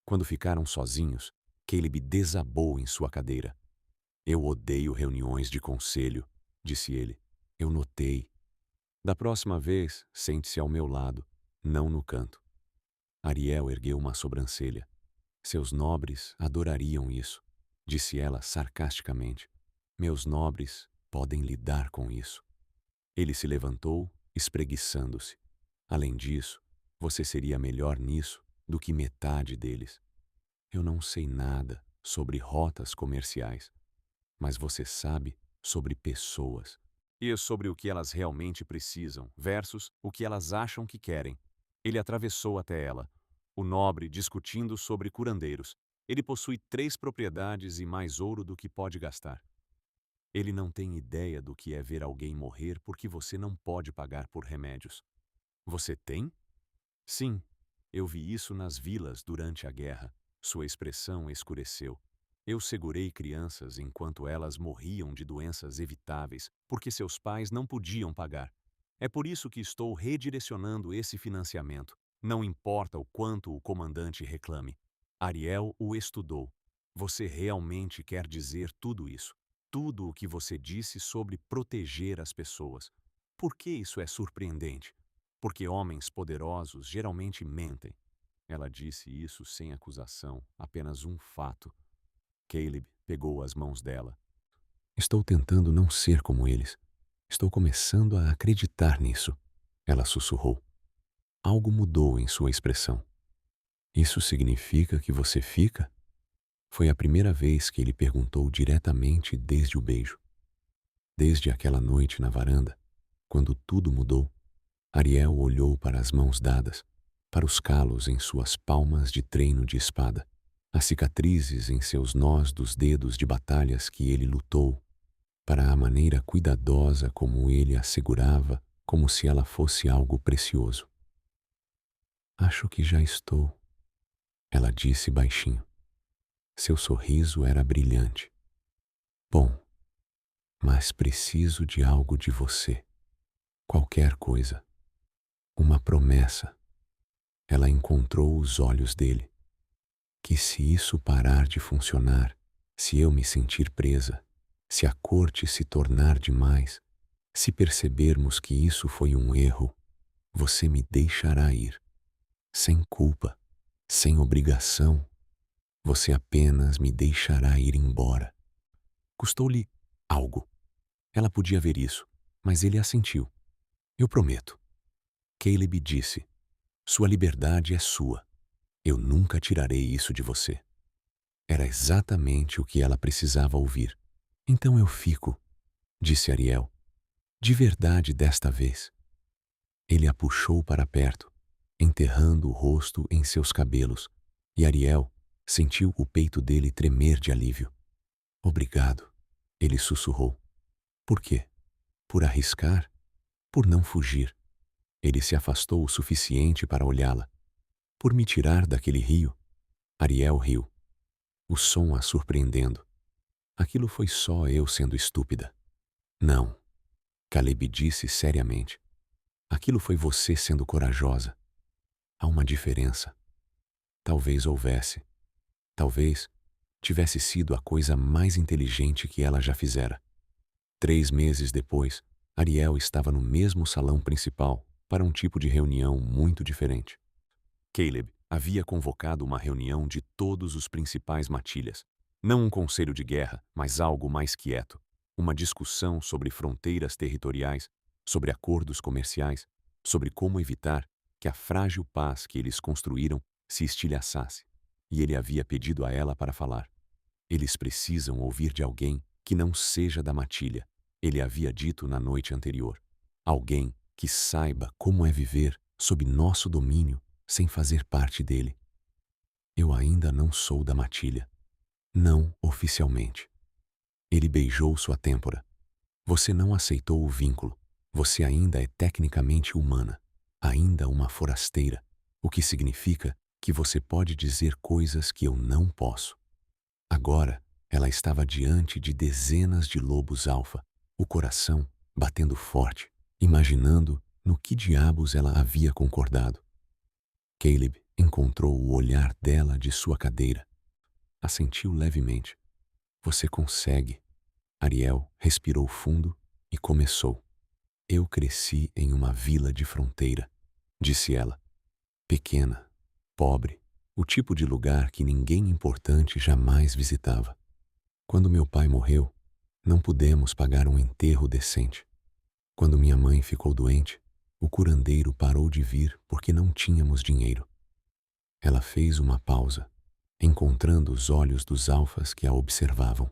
Quando ficaram sozinhos, Caleb desabou em sua cadeira. Eu odeio reuniões de conselho, disse ele. Eu notei. Da próxima vez, sente-se ao meu lado, não no canto. Ariel ergueu uma sobrancelha. Seus nobres adorariam isso, disse ela sarcasticamente. Meus nobres podem lidar com isso. Ele se levantou, espreguiçando-se. Além disso, você seria melhor nisso do que metade deles. Eu não sei nada sobre rotas comerciais, mas você sabe sobre pessoas e sobre o que elas realmente precisam versus o que elas acham que querem. Ele atravessou até ela, o nobre discutindo sobre curandeiros. Ele possui 3 propriedades e mais ouro do que pode gastar. Ele não tem ideia do que é ver alguém morrer porque você não pode pagar por remédios. Você tem? Sim, eu vi isso nas vilas durante a guerra. Sua expressão escureceu. Eu segurei crianças enquanto elas morriam de doenças evitáveis porque seus pais não podiam pagar. É por isso que estou redirecionando esse financiamento. Não importa o quanto o comandante reclame. Ariel o estudou. Você realmente quer dizer tudo isso? Tudo o que você disse sobre proteger as pessoas. Por que isso é surpreendente? Porque homens poderosos geralmente mentem. Ela disse isso sem acusação, apenas um fato. Caleb pegou as mãos dela. Estou tentando não ser como eles. Estou começando a acreditar nisso. Ela sussurrou. Algo mudou em sua expressão. Isso significa que você fica? Foi a primeira vez que ele perguntou diretamente desde o beijo. Desde aquela noite na varanda, quando tudo mudou, Ariel olhou para as mãos dadas, para os calos em suas palmas de treino de espada, as cicatrizes em seus nós dos dedos de batalhas que ele lutou, para a maneira cuidadosa como ele a segurava, como se ela fosse algo precioso. Acho que já estou, ela disse baixinho. Seu sorriso era brilhante. Bom, mas preciso de algo de você. Qualquer coisa. Uma promessa. Ela encontrou os olhos dele. Que se isso parar de funcionar, se eu me sentir presa, se a corte se tornar demais, se percebermos que isso foi um erro, você me deixará ir. Sem culpa, sem obrigação. Você apenas me deixará ir embora. Custou-lhe algo. Ela podia ver isso, mas ele assentiu. Eu prometo. Caleb disse, sua liberdade é sua. Eu nunca tirarei isso de você. Era exatamente o que ela precisava ouvir. Então eu fico, disse Ariel. De verdade desta vez. Ele a puxou para perto, enterrando o rosto em seus cabelos, e Ariel sentiu o peito dele tremer de alívio. Obrigado, ele sussurrou. Por quê? Por arriscar? Por não fugir? Ele se afastou o suficiente para olhá-la. Por me tirar daquele rio? Ariel riu, o som a surpreendendo. Aquilo foi só eu sendo estúpida. Não, Caleb disse seriamente. Aquilo foi você sendo corajosa. Há uma diferença. Talvez houvesse. Talvez tivesse sido a coisa mais inteligente que ela já fizera. 3 meses depois, Ariel estava no mesmo salão principal para um tipo de reunião muito diferente. Caleb Havia convocado uma reunião de todos os principais matilhas. Não um conselho de guerra, mas algo mais quieto. Uma discussão sobre fronteiras territoriais, sobre acordos comerciais, sobre como evitar que a frágil paz que eles construíram se estilhaçasse. E ele havia pedido a ela para falar. Eles precisam ouvir de alguém que não seja da matilha, ele havia dito na noite anterior. Alguém que saiba como é viver sob nosso domínio sem fazer parte dele. Eu ainda não sou da matilha. Não oficialmente. Ele beijou sua têmpora. Você não aceitou o vínculo. Você ainda é tecnicamente humana, ainda uma forasteira, o que significa que você pode dizer coisas que eu não posso. Agora, ela estava diante de dezenas de lobos alfa, o coração batendo forte, imaginando no que diabos ela havia concordado. Caleb encontrou o olhar dela de sua cadeira. Assentiu levemente. Você consegue. Ariel respirou fundo e começou. Eu cresci em uma vila de fronteira, disse ela. Pequena, pobre, o tipo de lugar que ninguém importante jamais visitava. Quando meu pai morreu, não pudemos pagar um enterro decente. Quando minha mãe ficou doente, o curandeiro parou de vir porque não tínhamos dinheiro. Ela fez uma pausa, encontrando os olhos dos alfas que a observavam.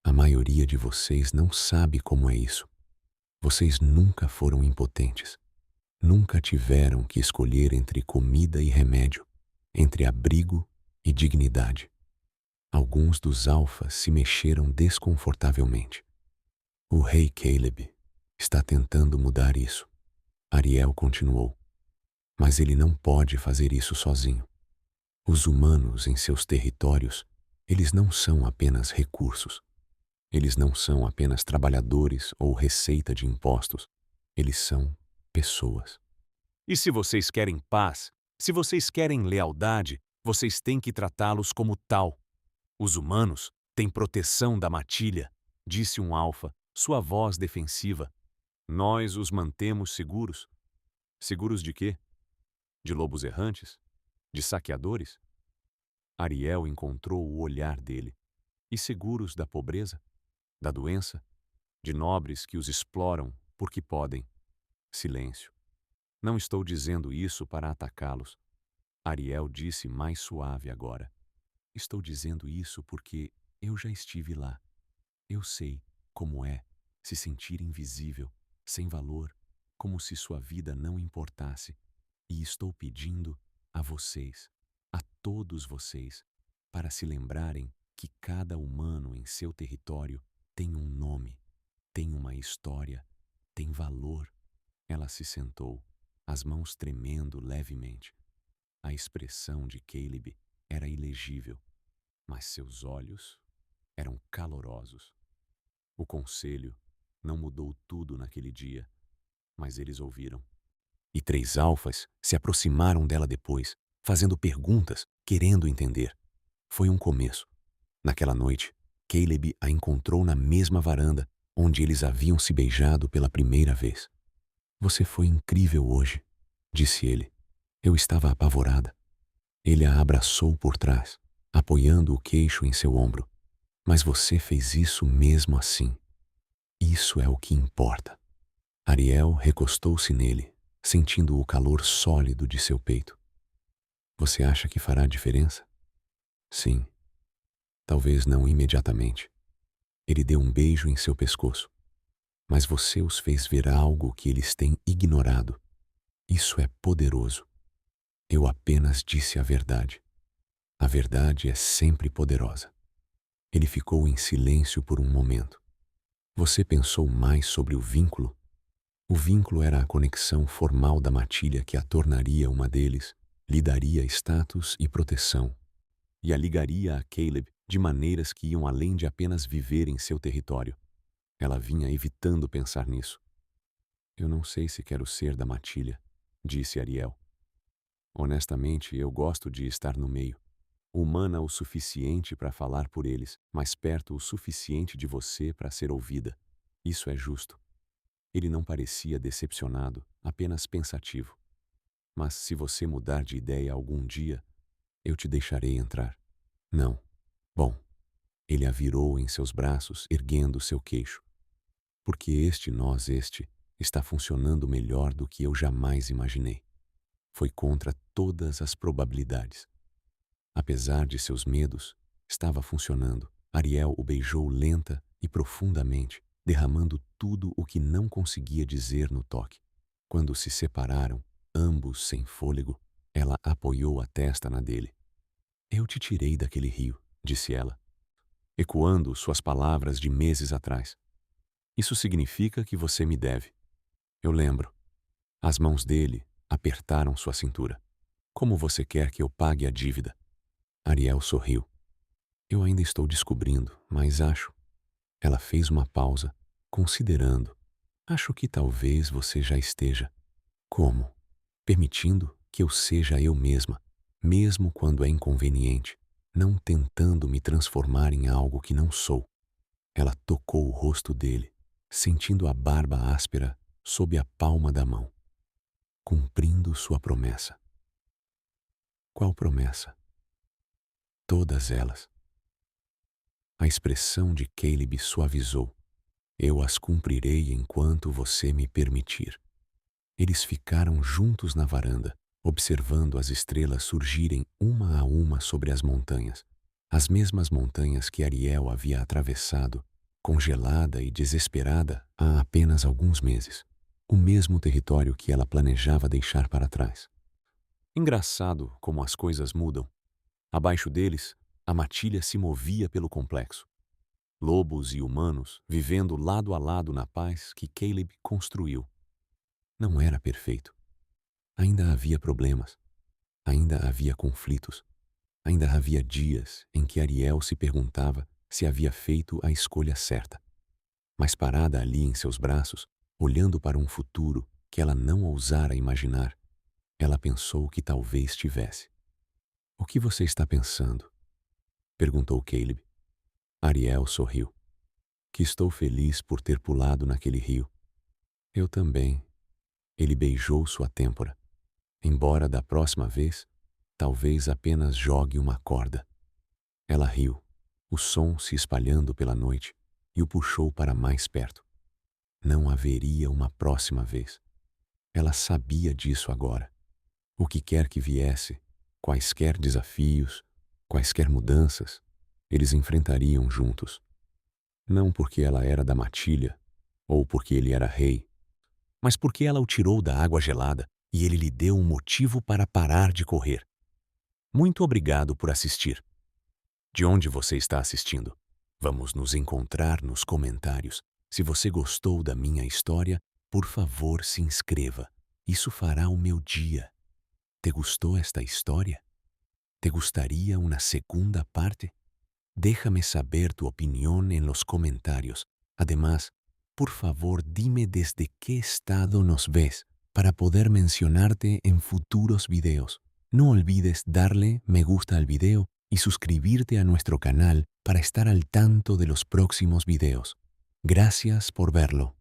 A maioria de vocês não sabe como é isso. Vocês nunca foram impotentes. Nunca tiveram que escolher entre comida e remédio, entre abrigo e dignidade. Alguns dos alfas se mexeram desconfortavelmente. O rei Caleb está tentando mudar isso. Ariel continuou. Mas ele não pode fazer isso sozinho. Os humanos em seus territórios, eles não são apenas recursos. Eles não são apenas trabalhadores ou receita de impostos. Eles são pessoas. E se vocês querem paz, se vocês querem lealdade, vocês têm que tratá-los como tal. Os humanos têm proteção da matilha, disse um alfa, sua voz defensiva. Nós os mantemos seguros. Seguros de quê? De lobos errantes? De saqueadores? Ariel encontrou o olhar dele. E seguros da pobreza? Da doença? De nobres que os exploram porque podem? Silêncio. Não estou dizendo isso para atacá-los. Ariel disse mais suave agora. Estou dizendo isso porque eu já estive lá. Eu sei como é se sentir invisível, sem valor, como se sua vida não importasse. E estou pedindo a vocês, a todos vocês, para se lembrarem que cada humano em seu território tem um nome, tem uma história, tem valor. Ela se sentou, as mãos tremendo levemente. A expressão de Caleb era ilegível, mas seus olhos eram calorosos. O conselho não mudou tudo naquele dia, mas eles ouviram. E 3 alfas se aproximaram dela depois, fazendo perguntas, querendo entender. Foi um começo. Naquela noite, Caleb a encontrou na mesma varanda onde eles haviam se beijado pela primeira vez. Você foi incrível hoje, disse ele. Eu estava apavorada. Ele a abraçou por trás, apoiando o queixo em seu ombro. Mas você fez isso mesmo assim. Isso é o que importa. Ariel recostou-se nele, sentindo o calor sólido de seu peito. Você acha que fará diferença? Sim. Talvez não imediatamente. Ele deu um beijo em seu pescoço. Mas você os fez ver algo que eles têm ignorado. Isso é poderoso. Eu apenas disse a verdade. A verdade é sempre poderosa. Ele ficou em silêncio por um momento. Você pensou mais sobre o vínculo? O vínculo era a conexão formal da matilha que a tornaria uma deles, lhe daria status e proteção, e a ligaria a Caleb de maneiras que iam além de apenas viver em seu território. Ela vinha evitando pensar nisso. Eu não sei se quero ser da matilha, disse Ariel. Honestamente, eu gosto de estar no meio. Humana o suficiente para falar por eles, mas perto o suficiente de você para ser ouvida. Isso é justo. Ele não parecia decepcionado, apenas pensativo. Mas se você mudar de ideia algum dia, eu te deixarei entrar. Não. Bom, ele a virou em seus braços, erguendo seu queixo. Porque este está funcionando melhor do que eu jamais imaginei. Foi contra todas as probabilidades. Apesar de seus medos, estava funcionando. Ariel o beijou lenta e profundamente, derramando tudo o que não conseguia dizer no toque. Quando se separaram, ambos sem fôlego, ela apoiou a testa na dele. Eu te tirei daquele rio, disse ela, ecoando suas palavras de meses atrás. Isso significa que você me deve. Eu lembro. As mãos dele apertaram sua cintura. Como você quer que eu pague a dívida? Ariel sorriu. Eu ainda estou descobrindo, mas acho. Ela fez uma pausa, considerando. Acho que talvez você já esteja. Como? Permitindo que eu seja eu mesma, mesmo quando é inconveniente, não tentando me transformar em algo que não sou. Ela tocou o rosto dele, sentindo a barba áspera sob a palma da mão, cumprindo sua promessa. Qual promessa? Todas elas. A expressão de Caleb suavizou. Eu as cumprirei enquanto você me permitir. Eles ficaram juntos na varanda, observando as estrelas surgirem uma a uma sobre as montanhas. As mesmas montanhas que Ariel havia atravessado, congelada e desesperada há apenas alguns meses. O mesmo território que ela planejava deixar para trás. Engraçado como as coisas mudam. Abaixo deles, a matilha se movia pelo complexo. Lobos e humanos vivendo lado a lado na paz que Caleb construiu. Não era perfeito. Ainda havia problemas. Ainda havia conflitos. Ainda havia dias em que Ariel se perguntava se havia feito a escolha certa. Mas parada ali em seus braços, olhando para um futuro que ela não ousara imaginar, ela pensou que talvez tivesse. O que você está pensando? Perguntou Caleb. Ariel sorriu. Que estou feliz por ter pulado naquele rio. Eu também. Ele beijou sua têmpora. Embora da próxima vez, talvez apenas jogue uma corda. Ela riu, o som se espalhando pela noite, e o puxou para mais perto. Não haveria uma próxima vez. Ela sabia disso agora. O que quer que viesse, quaisquer desafios, quaisquer mudanças, eles enfrentariam juntos. Não porque ela era da matilha, ou porque ele era rei, mas porque ela o tirou da água gelada e ele lhe deu um motivo para parar de correr. Muito obrigado por assistir. De onde você está assistindo? Vamos nos encontrar nos comentários. Se você gostou da minha história, por favor se inscreva. Isso fará o meu dia. ¿Te gustó esta historia? ¿Te gustaría una segunda parte? Déjame saber tu opinión en los comentarios. Además, por favor dime desde qué estado nos ves para poder mencionarte en futuros videos. No olvides darle me gusta al video y suscribirte a nuestro canal para estar al tanto de los próximos videos. Gracias por verlo.